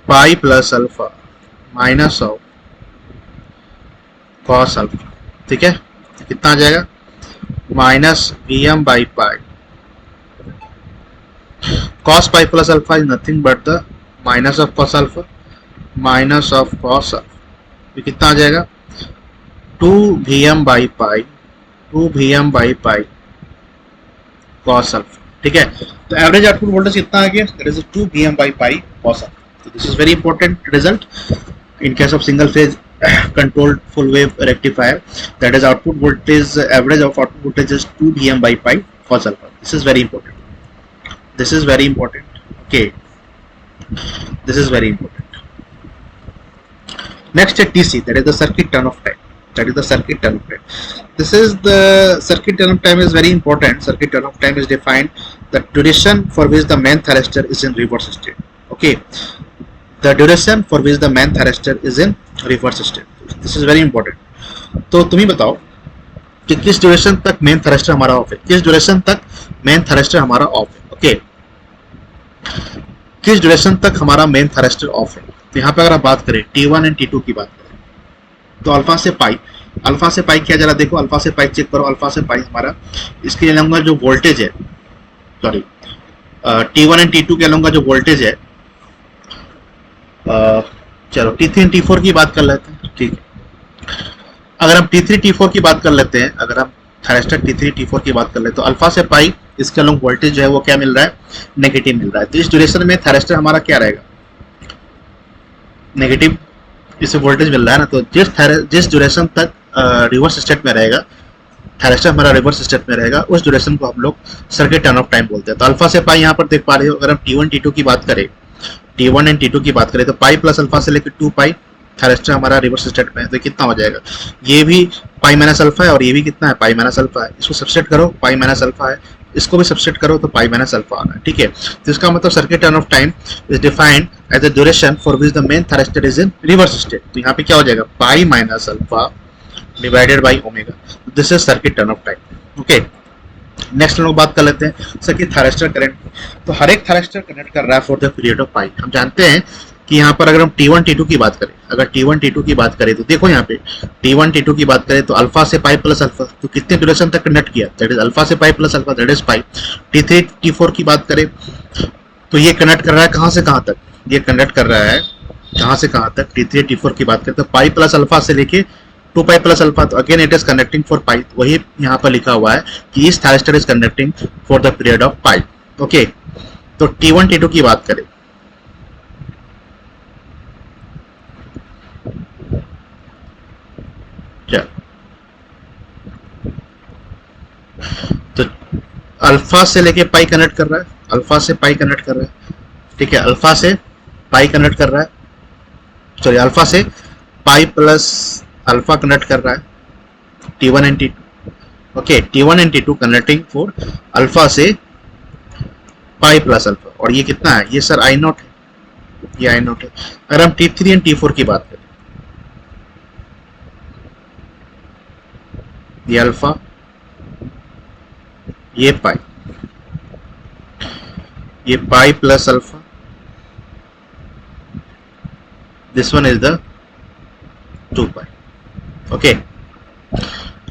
pi plus alpha minus of cos alpha, ठीक है। तो कितना आ जाएगा, minus Vm by pi, cos pi plus alpha is nothing but the minus of cos alpha, minus of cos alpha, तो कितना आ जाएगा 2Vm by pi, 2Vm by pi cos alpha, ठीक है। तो एवरेज आउटपुट वोल्टेज कितना आ गया, that is 2Vm by pi cos alpha. तो this is very important result in case of single phase controlled full wave rectifier, that is output voltage, average of output voltage is 2 Vm by pi cos alpha. This is very important, this is very important, okay, this is very important. Next is TC, that is the circuit turn of time, that is the circuit turn of time. This is the circuit turn of time is very important. Circuit turn of time is defined the duration for which the main thyristor is in reverse state, okay, the duration for which the main thyristor is in reverse state. This is very important. तो तुम ही बताओ कि किस ड्यूरेशन तक मेन थ्रस्टर हमारा ऑफ है, किस ड्यूरेशन तक मेन थ्रस्टर हमारा ऑफ है, ओके, किस ड्यूरेशन तक हमारा मेन थ्रस्टर ऑफ है। तो यहाँ पे अगर आप बात करें T1 एंड T2 की बात करें तो अल्फा से पाई क्या जरा देखो, अल्फा से पाई चेक करो, अल्फा से पाई हमारा इसके अलग जो वोल्टेज है, सॉरी T1 एंड T2 के अलग जो वोल्टेज है, चलो T3 एंड T4 की बात कर लेते हैं, ठीक है। अगर हम T3 T4 की बात कर लेते हैं, अगर हम थ्रस्टर T3 T4 की बात कर लेते हैं तो अल्फा से पाई इसके अलग वोल्टेज जो है वो क्या मिल रहा है, नेगेटिव मिल रहा है। तो इस ड्यूरेशन में थ्रस्टर हमारा क्या रहेगा, नेगेटिव, इसे वोल्टेज मिल रहा है ना। तो जिस ड्यूरेशन तक रिवर्स स्टेट में रहेगा थ्रस्टर हमारा, रिवर्स स्टेट में रहेगा, उस ड्यूरेशन को हम लोग सर्किट टर्न ऑफ टाइम बोलते हैं। तो अल्फा से पाई यहाँ पर देख पा रहे हो, अगर हम T1 T2 की बात करें, T1 एंड T2 की बात करें तो पाई प्लस अल्फा से लेकर 2 पाई थ्रस्टर हमारा रिवर्स स्टेट में है, तो कितना हो जाएगा, ये भी पाई माइनस अल्फा है और ये भी कितना है, पाई माइनस अल्फा है। इसको सब्सट्रैक्ट करो, पाई माइनस अल्फा है, इसको भी सब्सट्रैक्ट करो तो पाई माइनस अल्फा आ रहा है, ठीक है। तो इसका मतलब circuit turn off time is defined as the duration for which the main thyristor is in reverse state. तो यहाँ पे क्या हो जाएगा, pi minus alpha divided by omega, this is circuit turn off time. Okay, next हम लोग बात कर लेते हैं सर्किट थायरिस्टर करंट। तो हर एक थायरिस्टर कनेक्ट कर रहा है फॉर द पीरियड ऑफ पाई। हम जानते हैं कि यहाँ पर अगर हम T1 T2 की बात करें, अगर T1 T2 की बात करें तो देखो यहाँ पे T1 T2 की बात करें तो अल्फा से पाई प्लस अल्फा, तो कितने ड्यूरेशन तक कनेक्ट किया, दैट इज अल्फा से pi plus alpha, that is pi. T3 T4 की बात करें तो ये कनेक्ट कर रहा है कहाँ से कहाँ तक, ये कनेक्ट कर रहा है कहाँ से कहाँ तक, T3 T4 की बात करें तो पाई प्लस अल्फा से लेके 2 पाई प्लस अल्फा, तो again it is connecting for pi. वही यहाँ पर लिखा हुआ है कि इस thyristor is connecting for the period of pi. Okay, तो T1 T2 की बात करें तो अल्फा से लेके पाई कनेक्ट कर रहा है, अल्फा से पाई कनेक्ट कर रहा है, ठीक है, अल्फा से पाई कनेक्ट कर रहा है, सॉरी अल्फा से पाई प्लस अल्फा कनेक्ट कर रहा है, T1 and T2। Okay, T1 and T2 connecting for alpha से पाई प्लस अल्फा, और ये कितना है, ये सर आई नॉट है, ये आई नॉट है। अगर हम T3 एंड T4 की बात करें, ये अल्फा, ये पाई plus alpha, this one is the 2 pi. Okay,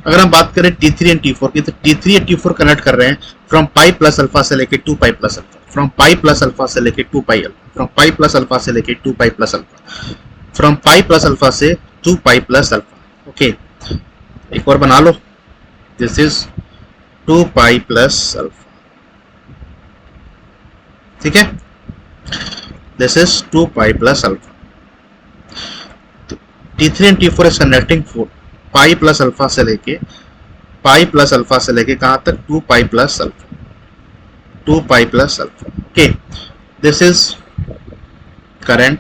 अगर हम बात करें T3 एंड T4 की तो T3 एंड T4 कनेक्ट कर रहे हैं फ्रॉम पाई प्लस अल्फा से लेके 2 pi plus alpha, from pi plus alpha से लेके 2 pi alpha, from pi plus alpha से लेके 2 pi plus alpha, from pi plus alpha से 2 पाई प्लस अल्फा। ओके, एक और बना लो, this is 2 pi plus alpha, ठीक है, this is 2 pi plus alpha. T3 and T4 is connecting for pi plus alpha से लेके कहाँ तक, 2 pi plus alpha, 2 pi plus alpha. Okay, this is current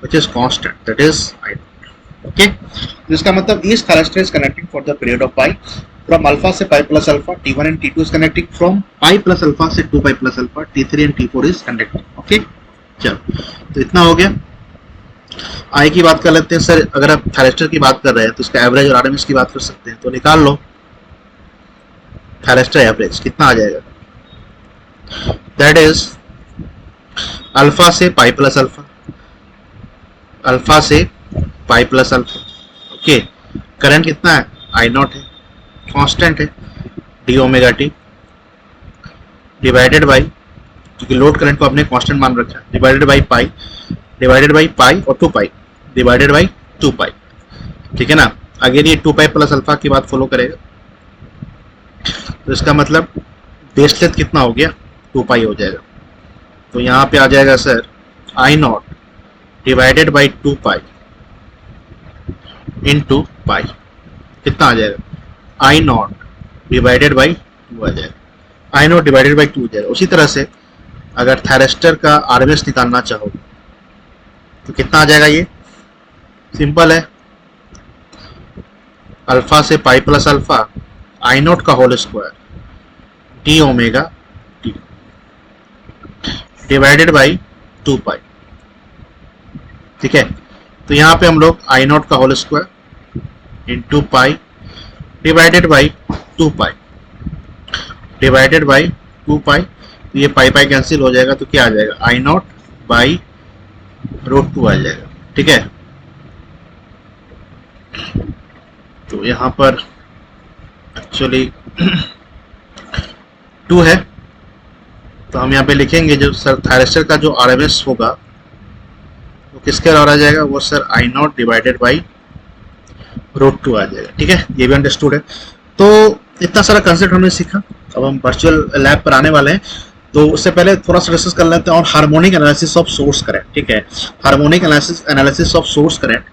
which is constant, that is I naught. Okay, इसका मतलब इस thyristor is connecting for the period of pi from alpha से pi plus alpha, T1 and T2 is connecting from pi plus alpha से 2 pi plus alpha, T3 and T4 is connecting. Okay, चलो तो इतना हो गया। आई की बात कर लेते हैं। सर अगर आप थायरिस्टर की बात कर रहे हैं तो इसका एवरेज और आरएमएस की बात कर सकते हैं, तो निकाल लो थायरिस्टर एवरेज कितना आ जाएगा, दैट इज अल्फा से पाई प्लस अल्फा, अल्फा से pi plus alpha. Okay, current कितना है, आई नॉट है, कांस्टेंट है, D omega T divided by, क्योंकि लोड करंट को आपने कांस्टेंट मान रखा है, divided by pi, divided by pi और 2 पाई डिवाइडेड बाई 2 पाई, ठीक है ना। अगेन ये 2 पाई प्लस अल्फा की बात फॉलो करेगा, तो इसका मतलब बेस लेंथ कितना हो गया, 2 पाई हो जाएगा। तो यहाँ पे आ जाएगा sir I not divided by 2 pi into pi, कितना आ जाएगा, आई नॉट डिवाइडेड बाई 2 आ जाएगा, आई नॉट डिवाइडेड बाई 2 हो जाएगा। उसी तरह से अगर थायरिस्टर का आरएमएस निकालना चाहो तो कितना आ जाएगा, ये सिंपल है, अल्फा से pi plus alpha I not का whole square D omega T divided by 2 pi, ठीक है। तो यहाँ पे हम लोग आई नॉट का whole square into pi divided by 2 pi divided by 2 pi, तो ये पाई पाई कैंसिल हो जाएगा, तो क्या आ जाएगा, आई नॉट बाई √2 आ जाएगा, ठीक है। तो यहाँ पर एक्चुअली 2 है, तो हम यहाँ पे लिखेंगे जो सर थायरिस्टर का जो आरएमएस होगा वो किसके बराबर आ जाएगा, वो sir I not divided by √2 आ जाएगा, ठीक है। ये भी अंडरस्टूड है। तो इतना सारा कंसेप्ट हमने सीखा, अब हम वर्चुअल लैब पर आने वाले हैं, तो उससे पहले थोड़ा सा डिस्कस कर लेते हैं और harmonic analysis of source current, ठीक है, harmonic analysis of source current.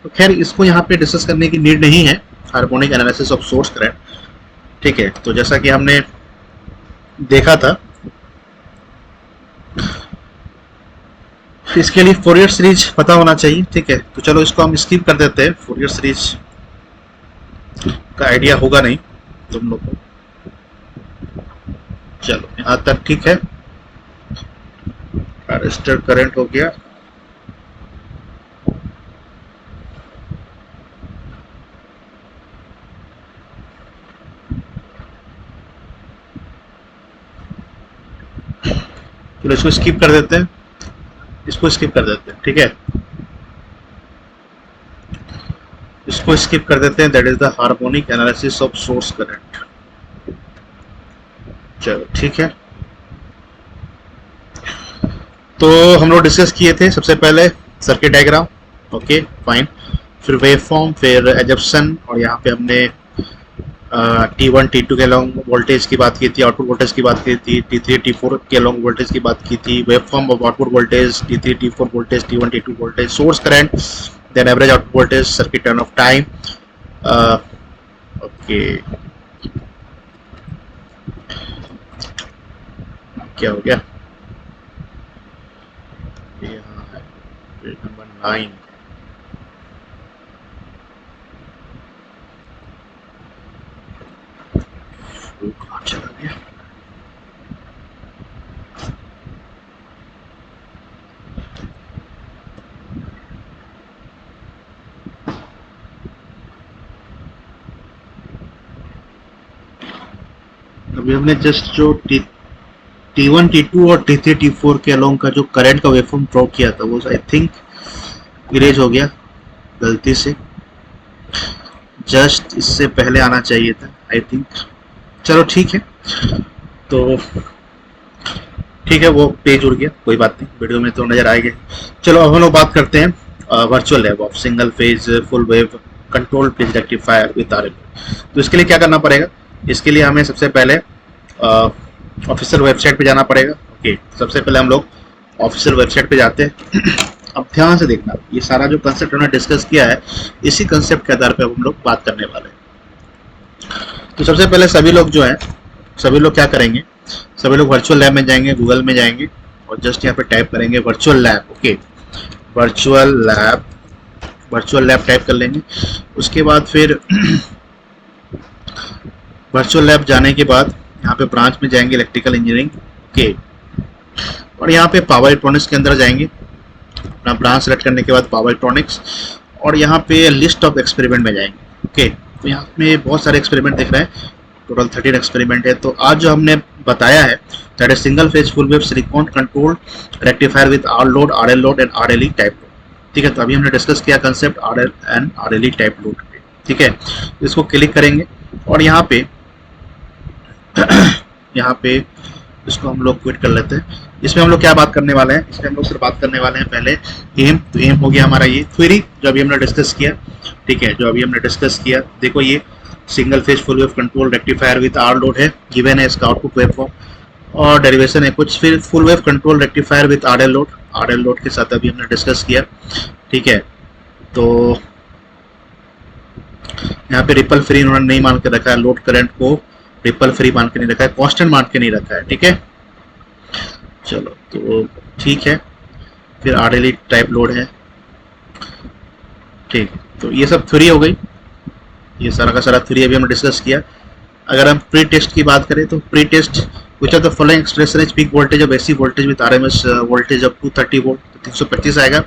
तो खैर इसको यहाँ पे डिस्कस करने की नीड नहीं है, harmonic analysis of source current, ठीक है। तो जैसा कि हमने देखा था, इसके लिए फोरियर सीरीज पता होना चाहिए, ठीक है। तो चलो इसको हम स्किप कर देते हैं, फोरियर सीरीज का आइडिया होगा नहीं तुम लोग को। चलो यहाँ तक ठीक है। रजिस्टर करंट हो गया। चलो इसको स्किप कर देते हैं, इसको स्किप कर देते हैं, ठीक है, इसको स्किप कर देते हैं। That is the harmonic analysis of source current. चलो ठीक है, तो हम लोग डिस्कस किए थे सबसे पहले सर्किट डायग्राम, ओके फाइन, फिर वेव फॉर्म, फिर एजप्शन, और यहाँ पे हमने T1 T2 के लॉन्ग वोल्टेज की बात की थी, आउटपुट वोल्टेज की बात की थी, T3 T4 के लॉन्ग वोल्टेज की बात की थी, wave form of output voltage, T3 T4 voltage, T1 T2 voltage, source current, then average output voltage, circuit turn off time. Okay क्या हो गया, यहाँ है पेज नंबर 9। चला गया। अभी हमने जस्ट जो T1 T2 और T3 T4 के अलोंग का जो करंट का वेवफॉर्म ड्रॉ किया था वो आई थिंक इरेज हो गया गलती से, जस्ट इससे पहले आना चाहिए था आई थिंक। चलो ठीक है, तो ठीक है, वो पेज उड़ गया, कोई बात नहीं, वीडियो में तो नजर आएगा। चलो अब हम लोग बात करते हैं virtual lab of single phase full wave control bridge rectifier with RL. तो इसके लिए क्या करना पड़ेगा, इसके लिए हमें सबसे पहले ऑफिशियल वेबसाइट पे जाना पड़ेगा। ओके, सबसे पहले हम लोग ऑफिशियल वेबसाइट पे जाते हैं। अब ध्यान से देखना, ये सारा जो कंसेप्ट हमने डिस्कस किया है इसी कंसेप्ट के आधार पर हम लोग बात करने वाले हैं। तो सबसे पहले सभी लोग जो है, सभी लोग क्या करेंगे, सभी लोग वर्चुअल लैब में जाएंगे, गूगल में जाएंगे और जस्ट यहाँ पे टाइप करेंगे virtual lab. Okay, virtual lab type कर लेंगे। उसके बाद फिर वर्चुअल लैब जाने के बाद यहाँ पे ब्रांच में जाएंगे इलेक्ट्रिकल इंजीनियरिंग। ओके, और यहाँ पे पावर इलेक्ट्रॉनिक्स के अंदर जाएंगे, अपना ब्रांच सेलेक्ट करने के बाद पावर इलेक्ट्रॉनिक्स, और यहाँ पे लिस्ट ऑफ एक्सपेरिमेंट में जाएंगे। ओके, तो यहाँ में बहुत सारे एक्सपेरिमेंट दिख रहे हैं, टोटल 13 एक्सपेरिमेंट है। तो आज जो हमने बताया है that is single phase full wave silicon control rectifier with R load, R L load and R L E type load. ठीक है, तो अभी हमने डिस्कस किया concept R L and R L E type load पे। ठीक है, इसको क्लिक करेंगे और यहाँ पे यहाँ पे इसको हम लोग क्विट कर लेते हैं। इसमें हम लोग क्या बात करने वाले हैं, इसमें हम लोग सिर्फ बात करने वाले हैं पहले एम। तो एम हो गया हमारा ये थ्योरी जो अभी हमने डिस्कस किया। ठीक है, जो अभी हमने डिस्कस किया, देखो ये single phase full wave control rectifier with R load है, गिवन है इसका आउटपुट वेवफॉर्म, और डेरिवेशन है कुछ। फिर full wave control rectifier with R L load के साथ अभी हमने डिस्कस किया। ठीक है, तो यहाँ पे रिपल फ्री उन्होंने नहीं मान के रखा है, लोड करंट को रिपल फ्री मान के नहीं रखा है, कांस्टेंट मान के नहीं रखा है। ठीक है, चलो तो ठीक है। फिर are L E type load है। ठीक, तो ये सब थ्योरी हो गई, ये सारा का सारा थ्योरी अभी हमने डिस्कस किया। अगर हम प्री टेस्ट की बात करें तो pre test which are the following expression is peak voltage of AC voltage with RMS voltage of 230 volt, 325 आएगा।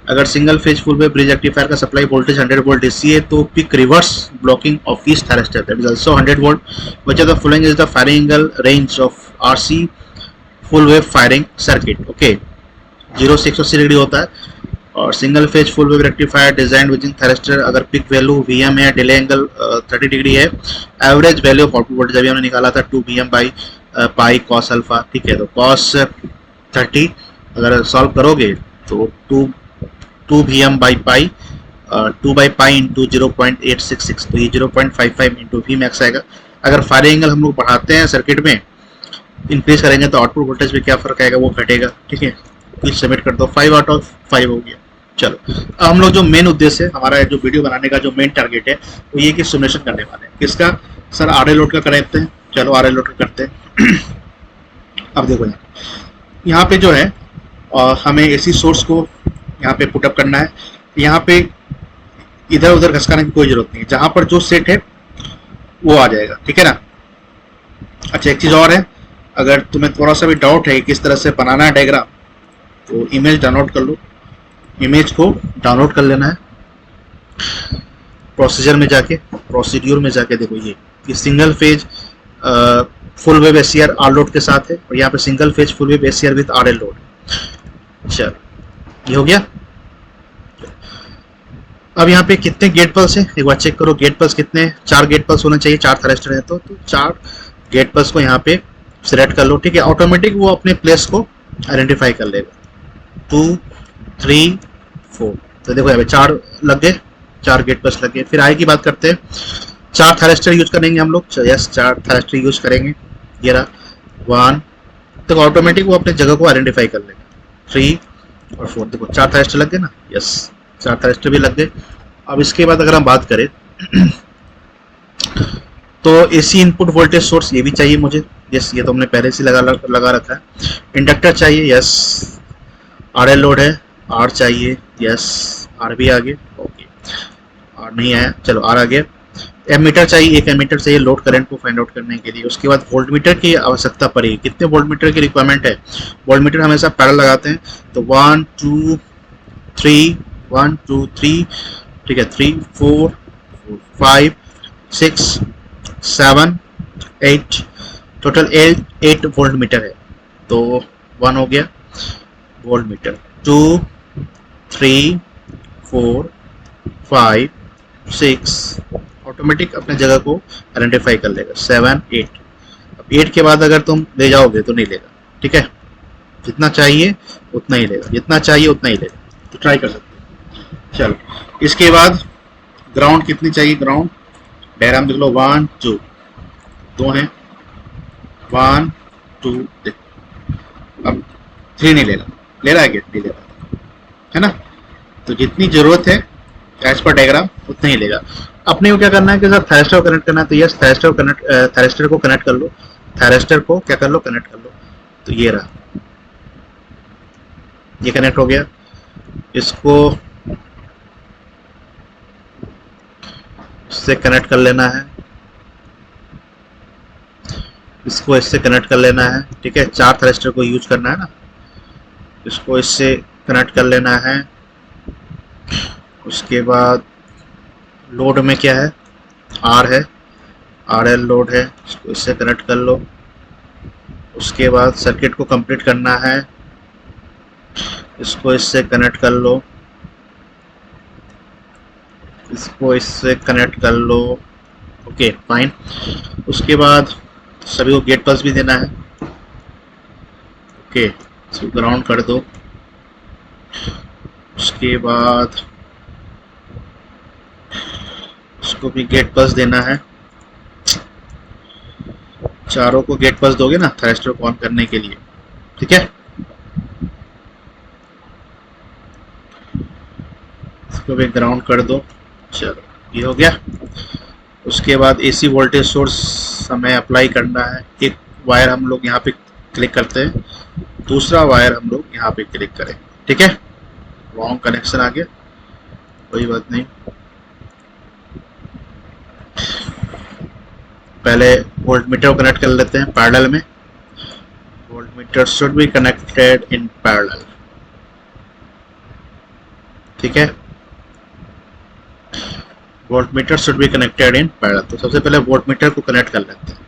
अगर single phase full wave bridge rectifier का सप्लाई वोल्टेज 100 वोल्ट डीसी है तो peak reverse blocking of east thyristor that is also 100 volt. Which are the following is the firing angle range of RC full wave firing circuit. Okay, 0 से 180 डिग्री होता है। और single phase full wave rectifier design with in thyristor, अगर पिक वैल्यू वीएम है, डिले एंगल 30 डिग्री है, average value of output voltage अभी हमने निकाला था 2 VM by pi cos alpha. ठीक है, तो कॉस 30 अगर सॉल्व करोगे तो 2 VM by pi 2 by pi into 0.866, तो ये 0.55 इंटू वी मैक्स आएगा। अगर फायरिंग एंगल हम लोग बढ़ाते हैं सर्किट में, इंक्रीज करेंगे तो आउटपुट वोल्टेज में क्या फर्क आएगा, वो घटेगा। ठीक है, प्लीज सबमिट कर दो। 5 आउट ऑफ 5 हो गया। चलो, अब हम लोग जो मेन उद्देश्य है, हमारा जो वीडियो बनाने का जो मेन टारगेट है वो ये कि सिमुलेशन करने वाले हैं। किसका सर, आर एल लोड का करते हैं। चलो आर एल लोड का करते हैं। अब देखो यहाँ पे जो है हमें एसी सोर्स को यहाँ पे पुटअप करना है। यहाँ पे इधर उधर घसकाने की कोई जरूरत नहीं है, जहां पर जो सेट है वो आ जाएगा, ठीक है ना। अच्छा एक चीज और है, अगर तुम्हें थोड़ा सा भी डाउट है किस तरह से बनाना है डायग्राम, तो इमेज डाउनलोड कर लो। इमेज को डाउनलोड कर लेना है, प्रोसीड्यूर में जाके देखो, ये single phase full wave ACR R load के साथ है, और यहाँ पे single phase full wave ACR with R L load. चलो ये हो गया। अब यहाँ पे कितने गेट पल्स है एक बार चेक करो। गेट पल्स कितने हैं? 4 गेट पल्स होना चाहिए, 4 थैरेस्टर है तो 4 गेट पल्स को यहाँ पे सिलेक्ट कर लो, ठीक है। ऑटोमेटिक वो अपने प्लेस को आइडेंटिफाई कर लेगा। 2 3 4, तो देखो यहाँ पे 4 लग गए, 4 गेट पल्स लग गए। फिर आगे की बात करते हैं, 4 थैरेस्टर यूज करेंगे हम लोग। यस 4 थैरेस्टर यूज करेंगे। ये रहा 1, तो ऑटोमेटिक वो अपने जगह को आइडेंटिफाई कर लेगा। 3 और 4, देखो 4 थैरेस्टर लग गए ना। यस 4 थैरेस्टर भी लग गए। अब इसके बाद अगर हम बात करें तो एसी इनपुट वोल्टेज सोर्स ये भी चाहिए मुझे। यस ये तो हमने पहले से लगा रखा है। इंडक्टर चाहिए, यस। आरएल लोड है, आर चाहिए, यस। आर भी आ गए, ओके। आर नहीं आया, चलो आर आ गया। एमीटर चाहिए, एक एमीटर चाहिए लोड करंट को फाइंड आउट करने के लिए। उसके बाद वोल्ट मीटर की आवश्यकता पड़ेगी। कितने वोल्ट मीटर की रिक्वायरमेंट है? वोल्ट मीटर हमेशा पैरेलल लगाते हैं, तो 1 2 3 1 2 3, ठीक है। 3 4 5 6 7 8, टोटल 8 वोल्ट मीटर है। तो 1 हो गया वोल्ट मीटर, 2 3 4 5 6, ऑटोमेटिक अपने जगह को आइडेंटिफाई कर लेगा। 7 8, अब 8 के बाद अगर तुम ले जाओगे तो नहीं लेगा, ठीक है। जितना चाहिए उतना ही लेगा, जितना चाहिए उतना ही लेगा, तो ट्राई कर सकते हो। चलो इसके बाद ग्राउंड कितनी चाहिए? ग्राउंड डायग्राम देख लो, 1 2, 2 है, 1 2, अब 3 नहीं लेगा, ले रहा है क्या? नहीं ले रहा है ना। तो जितनी जरूरत है एज पर डायग्राम उतना ही लेगा। अपने को क्या करना है कि सर थैरेस्टर को कनेक्ट करना है, तो यस थैरेस्टर को कनेक्ट कर लो। थैरेस्टर को क्या कर लो? कनेक्ट कर लो। तो ये रहा, ये कनेक्ट हो गया। इसको इससे कनेक्ट कर लेना है, इसको इससे कनेक्ट कर लेना है, ठीक है। 4 थैरेस्टर को यूज करना है ना, इसको इससे कनेक्ट कर लेना है। उसके बाद लोड में क्या है? आर है, आर एल लोड है, इसको इससे कनेक्ट कर लो। उसके बाद सर्किट को कंप्लीट करना है, इसको इससे कनेक्ट कर लो, इसको इससे कनेक्ट कर लो, ओके फाइन। उसके बाद सभी को गेट पास भी देना है, ओके। इसको ग्राउंड कर दो। उसके बाद इसको भी गेट पास देना है। चारों को गेट पास दोगे ना थैरेस्टर को ऑन करने के लिए, ठीक है। इसको भी ग्राउंड कर दो। चलो ये हो गया। उसके बाद एसी वोल्टेज सोर्स हमें अप्लाई करना है। एक वायर हम लोग यहाँ पे क्लिक करते हैं, दूसरा वायर हम लोग यहाँ पे क्लिक करें, ठीक है। रॉन्ग कनेक्शन आ गया, कोई बात नहीं। पहले वोल्ट मीटर को कनेक्ट कर लेते हैं पैरेलल में। Volt meter should be connected in parallel, ठीक है। Volt meter should be connected in parallel, तो सबसे पहले वोल्ट मीटर को कनेक्ट कर लेते हैं।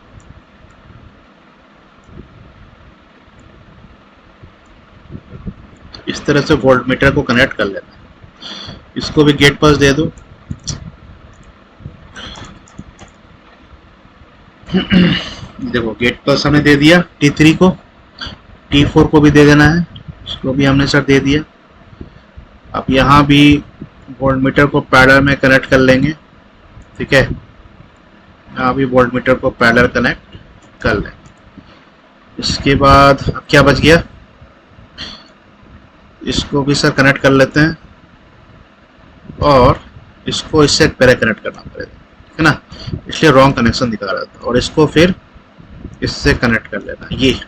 इस तरह से वोल्ट मीटर को कनेक्ट कर लेना है। इसको भी गेट पास दे दो। देखो गेट पास हमने दे दिया T3 को, T4 को भी दे देना है, इसको भी हमने सर दे दिया। अब यहाँ भी वोल्ट मीटर को पैरेलल में कनेक्ट कर लेंगे, ठीक है। यहाँ भी वोल्ट मीटर को पैरेलल कनेक्ट कर लें। इसके बाद अब क्या बच गया? इसको भी सर कनेक्ट कर लेते हैं, और इसको इससे पहले कनेक्ट करना पड़ेगा, ठीक है ना, इसलिए रॉन्ग कनेक्शन दिखा रहा था। और इसको फिर इससे कनेक्ट कर लेना, ये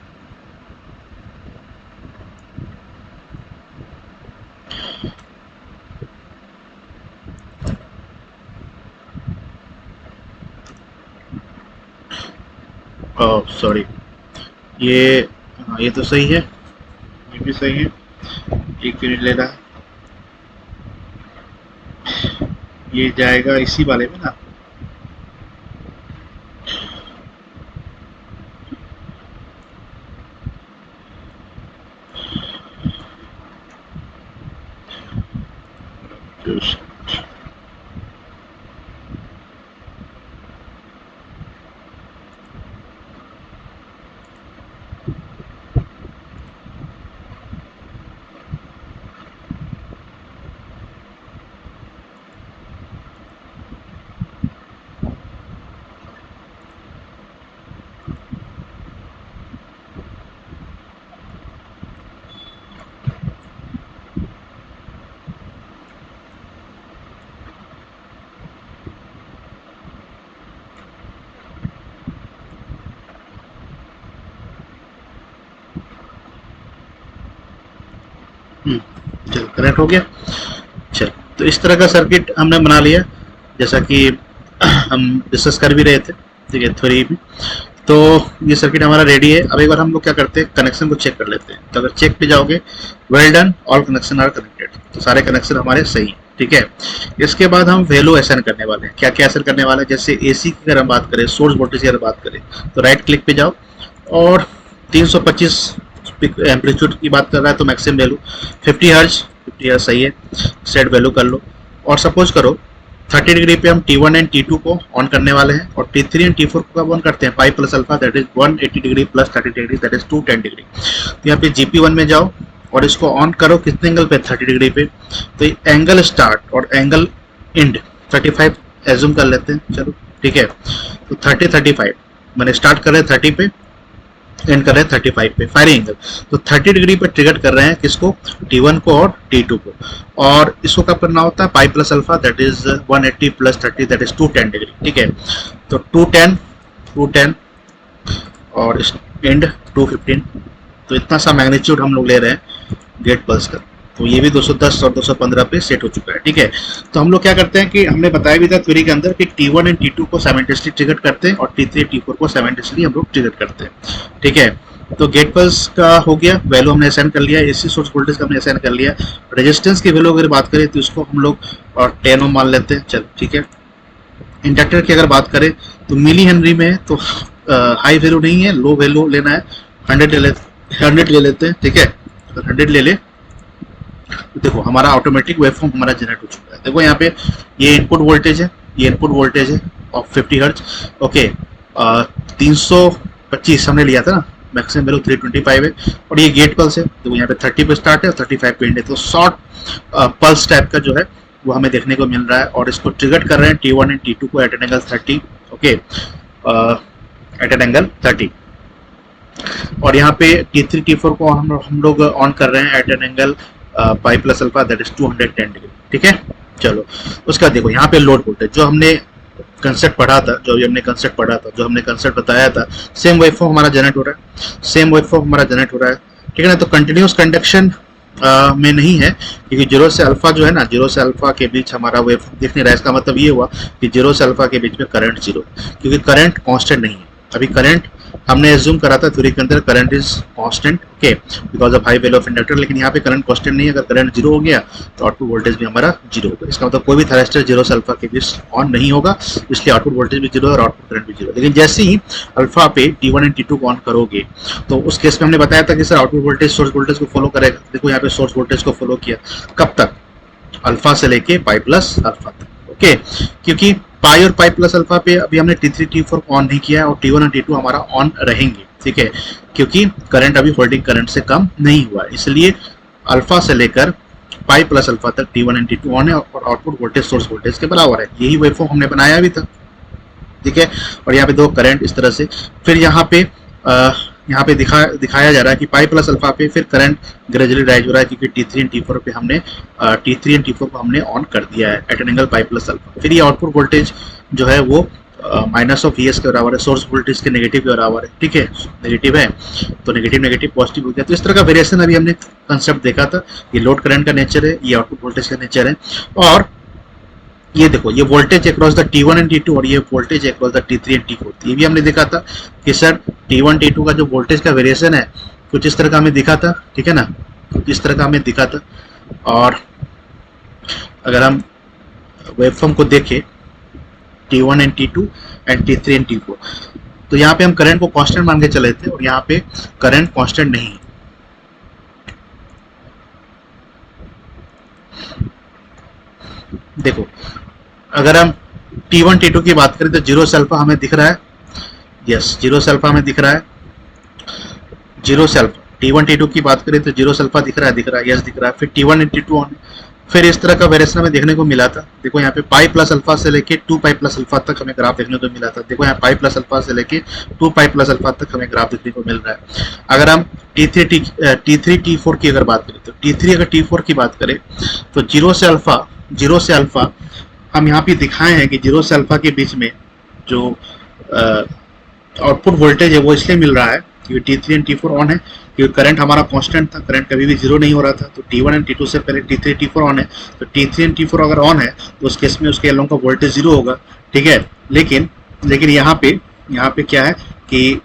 सॉरी, ये हाँ ये तो सही है, ये भी सही है, 1 यूनिट ले रहा है, ये जाएगा इसी वाले में ना। चलो कनेक्ट हो गया। चलो, तो इस तरह का सर्किट हमने बना लिया, जैसा कि हम डिस्कस कर भी रहे थे, ठीक है, थ्योरी में। तो ये सर्किट हमारा रेडी है। अब एक बार हम लोग क्या करते हैं, कनेक्शन को चेक कर लेते हैं। तो अगर चेक पे जाओगे, well done, all connection are connected, तो सारे कनेक्शन हमारे सही हैं, ठीक है। इसके बाद हम वैल्यू असाइन करने वाले हैं। क्या क्या असाइन करने वाले हैं, जैसे एसी की अगर हम बात करें, सोर्स वोल्टेज की अगर बात करें, तो राइट क्लिक पे जाओ और 325 एम्पलीट्यूड की बात कर रहा है तो मैक्सिमम वैल्यू 50 हर्ट्ज सही है, सेट वैल्यू कर लो। और सपोज करो 30 डिग्री पे हम T1 एंड T2 को ऑन करने वाले हैं, और T3 एंड T4 को कब ऑन करते हैं, पाई plus alpha, that is 180 degree plus 30 degree, that is 210 degree. तो यहाँ पे GP1 में जाओ और इसको ऑन करो, कितने एंगल पे, 30 डिग्री पे। तो एंगल स्टार्ट और एंगल एंड 35 एज्यूम कर लेते हैं, चलो ठीक है। तो 30-35 मैंने स्टार्ट कर रहे हैं 30 पे, एंड कर रहे हैं 35 पे, फायरिंग एंगल। तो 30 डिग्री पे ट्रिगर कर रहे हैं किसको, T1 को और T2 को। और इसको कब करना होता है, पाई plus alpha, that is 180 plus 30, that is 210 degree, ठीक है। तो 210 और एंड 215, तो इतना सा मैग्नीट्यूड हम लोग ले रहे हैं गेट पल्स का। तो ये भी 210 और 215 पे सेट हो चुका है, ठीक है। तो हम लोग क्या करते हैं कि हमने बताया भी था थ्योरी के अंदर कि T1 एंड T2 को साइमल्टेनियसली ट्रिगर करते हैं और T3 T4 को साइमल्टेनियसली हम लोग ट्रिगर करते हैं, ठीक है। तो गेट पल्स का हो गया, वैल्यू हमने असाइन कर लिया, एसी सोर्स वोल्टेज का हमने असाइन कर लिया। रेजिस्टेंस की वैल्यू अगर बात करें तो इसको हम लोग 10 ओम मान लेते हैं, चलो ठीक है। इंडक्टर की अगर बात करें तो मिली हेनरी में है, तो हाई वैल्यू नहीं है, लो वैल्यू लेना है, 100 ले लेते हैं, ठीक है। अगर 100 ले ले तो देखो हमारा ऑटोमेटिक वेवफॉर्म हमारा जनरेट हो चुका है। देखो यहाँ पे ये इनपुट वोल्टेज है, ये इनपुट वोल्टेज है ऑफ 50 हर्ट्ज, ओके। 325 हमने लिया था ना, मैक्सिमम वैल्यू 325 है, और ये गेट पल्स है। देखो यहाँ पे 30 पे स्टार्ट है और 35 पे एंड है, तो शॉर्ट पल्स टाइप का जो है वो हमें देखने को मिल रहा है। और इसको ट्रिगर कर रहे हैं T1 एंड T2 को at an angle 30, okay, at an angle 30। और यहाँ पे T3 T4 को हम लोग ऑन कर रहे हैं at an angle pi plus alpha, that is 210 degree, ठीक है। चलो उसका देखो यहाँ पे लोड वोल्टेज जो हमने कंसेप्ट पढ़ा था, जो हमने कंसेप्ट बताया था, सेम वेवफॉर्म हमारा जनरेट हो रहा है, ठीक है ना। तो कंटिन्यूस कंडक्शन में नहीं है, क्योंकि जीरो से अल्फा जो है ना, जीरो से अल्फा के बीच हमारा वेवफॉर्म दिख नहीं रहा है। इसका मतलब ये हुआ कि जीरो से अल्फा के बीच में करंट जीरो, क्योंकि करंट कांस्टेंट नहीं है। अभी करंट हमने एज्यूम करा था थ्योरी के अंदर, current is constant, okay, because of high value of inductor, लेकिन यहाँ पे करंट कांस्टेंट नहीं है। अगर करंट जीरो हो गया तो आउटपुट वोल्टेज भी हमारा जीरो होगा। इसका मतलब कोई भी थैरिस्टर जीरो से अल्फा के बीच ऑन नहीं होगा, इसलिए आउटपुट वोल्टेज भी जीरो है और आउटपुट करंट भी जीरो। लेकिन जैसे ही अल्फा पे T1 एंड T2 को ऑन करोगे तो उस केस में हमने बताया था कि sir output voltage source voltage को फॉलो करेगा। देखो यहाँ पे सोर्स वोल्टेज को फॉलो किया, कब तक, अल्फा से लेके पाई प्लस अल्फा तक, ओके। क्योंकि पाई और पाई प्लस अल्फा पे अभी हमने T3 T4 को ऑन नहीं किया है, और T1 और T2 हमारा ऑन रहेंगे, ठीक है, क्योंकि करंट अभी होल्डिंग करंट से कम नहीं हुआ है। इसलिए अल्फा से लेकर पाई प्लस अल्फा तक T1 एंड T2 ऑन है और आउटपुट वोल्टेज सोर्स वोल्टेज के बराबर है। यही वेवफॉर्म हमने बनाया भी था, ठीक है। और यहाँ पे दो करंट इस तरह से, फिर यहाँ पे दिखाया जा रहा है कि पाई प्लस अल्फा पे फिर करंट ग्रेजुअली राइज हो रहा है, क्योंकि T3 एंड T4 को हमने ऑन कर दिया है at an angle pi plus alpha. फिर ये आउटपुट वोल्टेज जो है वो माइनस ऑफ VS के बराबर है, सोर्स वोल्टेज के नेगेटिव के बराबर है, ठीक है। नेगेटिव है तो नेगेटिव पॉजिटिव हो गया। तो इस तरह का वेरिएशन अभी हमने कंसेप्ट देखा था। ये लोड करंट का नेचर है, ये आउटपुट वोल्टेज का नेचर है। और ये देखो, ये voltage across the T1 and T2 और ये voltage across the T3 and T4। ये भी हमने देखा था कि सर T1 T2 का जो वोल्टेज का वेरिएशन है कुछ इस तरह का हमें दिखा था, ठीक है ना, कुछ इस तरह का हमें दिखा था। और अगर हम वेवफॉर्म को देखें T1 and T2 and T3 and T4, तो यहाँ पे हम करंट को कांस्टेंट मान के चले थे और यहाँ पे करंट कांस्टेंट नहीं है। देखो, अगर हम T1 T2 की बात करें तो जीरो से अल्फा हमें दिख रहा है, यस जीरो से अल्फा हमें दिख रहा है, जीरो से अल्फा। T1 T2 की बात करें तो जीरो से अल्फा दिख रहा है, यस दिख रहा है। फिर T1 एंड T2 ऑन, फिर इस तरह का वेरिएशन हमें देखने को मिला था। देखो यहाँ पे पाई प्लस अल्फा से लेके 2 पाई प्लस अल्फा तक हमें ग्राफ देखने को मिला था। देखो यहाँ पाई प्लस अल्फा से लेके 2 पाई प्लस अल्फा तक हमें ग्राफ देखने को मिल रहा है। अगर हम T3 T4 की अगर बात करें तो T3 अगर T4 की बात करें तो जीरो से अल्फा हम यहाँ पे दिखाए हैं कि जीरो से अल्फा के बीच में जो आउटपुट वोल्टेज है वो इसलिए मिल रहा है क्योंकि T3 एंड T4 ऑन है, क्योंकि करंट हमारा कांस्टेंट था, करंट कभी भी जीरो नहीं हो रहा था। तो T1 एंड T2 से पहले T3 T4 ऑन है, तो T3 एंड T4 अगर ऑन है तो उस केस में उसके अलोंग का वोल्टेज जीरो होगा, ठीक है। लेकिन यहाँ पे क्या है कि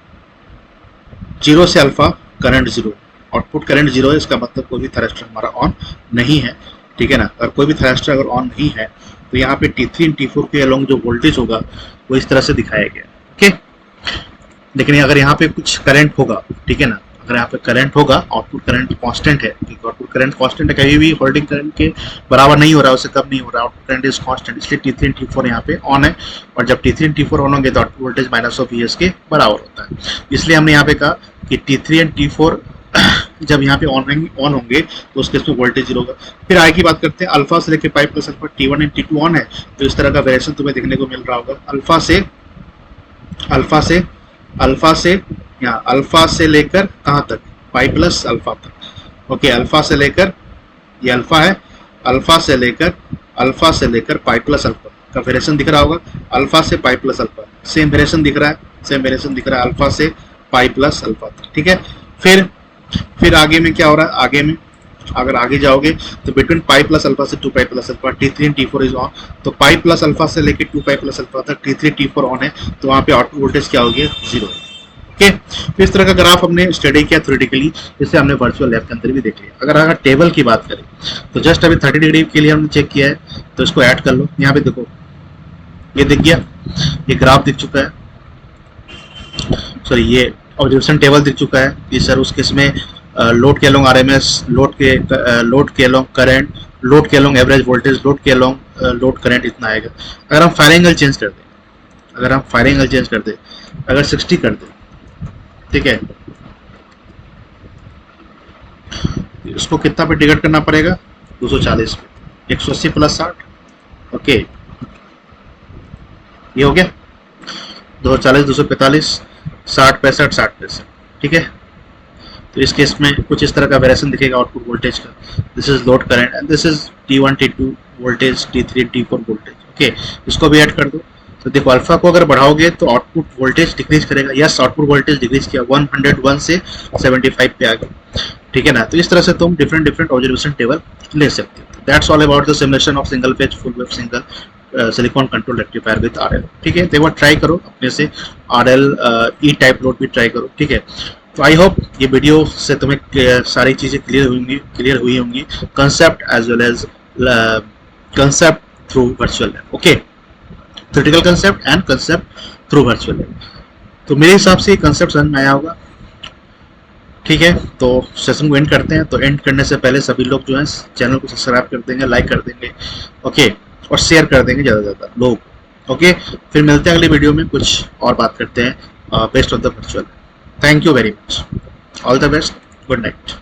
जीरो से alpha current zero, output current zero है, इसका मतलब कोई भी थैरिस्टर हमारा ऑन नहीं है, ठीक है ना। अगर कोई भी थैरिस्टर अगर ऑन नहीं है तो यहाँ पे T3 एंड T4 के अलोंग जो वोल्टेज होगा वो इस तरह से दिखाया गया, ओके। लेकिन अगर यहाँ पे कुछ करंट होगा, ठीक है ना, अगर यहाँ पे करंट होगा, आउटपुट करंट कांस्टेंट है, क्योंकि आउटपुट करंट कांस्टेंट है, कभी भी होल्डिंग करंट के बराबर नहीं हो रहा है, उससे कम नहीं हो रहा है, आउटपुट करंट इज कांस्टेंट, इसलिए T3 एंड T4 यहाँ पे ऑन है। और जब T3 एंड T4 ऑन होंगे तो output voltage minus of VS के बराबर होता है। इसलिए हमने यहाँ पे कहा कि T3 एंड T4 जब यहाँ पे ऑन होंगे तो उस केस में वोल्टेज जीरो होगा। फिर आगे की बात करते हैं, अल्फा से लेकर पाई plus alpha T1 and T2 on है, तो इस तरह का वेरिएशन तुम्हें देखने को मिल रहा होगा। अल्फा से लेकर कहाँ तक, पाई प्लस अल्फा तक, ओके। अल्फा से लेकर, ये अल्फा है, अल्फा से लेकर पाई प्लस अल्फा का वेरिएशन दिख रहा होगा। अल्फा से pi plus alpha same variation दिख रहा है, अल्फा से पाई प्लस अल्फा तक, ठीक है। फिर आगे में क्या हो रहा है, आगे में अगर आगे जाओगे तो बिटवीन पाई प्लस अल्फा से 2 pi plus alpha T3 and T4 is on. तो पाई प्लस अल्फा से लेकर 2 पाई प्लस अल्फा तक T3 T4 ऑन है, तो वहाँ पे आउटपुट वोल्टेज क्या हो गया, जीरो, ओके। तो इस तरह का ग्राफ हमने स्टडी किया थ्योरेटिकली, जिसे हमने वर्चुअल लैब के अंदर भी देख लिया। अगर टेबल की बात करें तो जस्ट अभी 30 डिग्री के लिए हमने चेक किया है, तो इसको ऐड कर लो। यहाँ पे देखो, ये दिख गया, ये ग्राफ दिख चुका है, सॉरी ये ऑब्जर्वेशन टेबल दिख चुका है कि सर उस केस में लोड के अलोंग RMS, लोड के अलोंग करंट, लोड के अलोंग एवरेज वोल्टेज, लोड के अलोंग लोड करंट इतना आएगा। अगर हम फायर एंगल चेंज कर दें, अगर 60 कर दें, ठीक है, इसको कितना पे टिकट करना पड़ेगा, 240 पे, 180 प्लस 60, ओके, ये हो गया 240, 245, 60 65, 60 65, ठीक है। तो इस केस में कुछ इस तरह का वेरिएशन दिखेगा आउटपुट वोल्टेज का। This is load current and this is T1 T2 voltage, T3 T4 voltage, okay. इसको भी ऐड कर दो, तो देखो अल्फा को अगर बढ़ाओगे तो आउटपुट वोल्टेज डिक्रीज करेगा। यस, आउटपुट वोल्टेज डिक्रीज किया, 101 से 75 पे आ गया, ठीक है ना। तो इस तरह से तुम डिफरेंट ऑब्जर्वेशन टेबल ले सकते हो। That's all about the simulation of single phase full wave single silicon control rectifier with RL, ठीक है। एक बार ट्राई करो अपने से, RL ई टाइप लोड भी ट्राई करो, ठीक है। तो आई होप ये वीडियो से तुम्हें सारी चीज़ें क्लियर हुई होंगी, concept as well as concept through virtual lab, okay, theoretical concept and concept through virtual lab. तो मेरे हिसाब से कंसेप्ट समझ में आया होगा, ठीक है। तो सेशन को एंड करते हैं। तो एंड करने से पहले सभी लोग जो है चैनल को सब्सक्राइब कर देंगे, लाइक कर देंगे, ओके, और शेयर कर देंगे ज़्यादा से ज़्यादा लोग, ओके। फिर मिलते हैं अगली वीडियो में, कुछ और बात करते हैं best of the virtual. Thank you very much. All the best. Good night.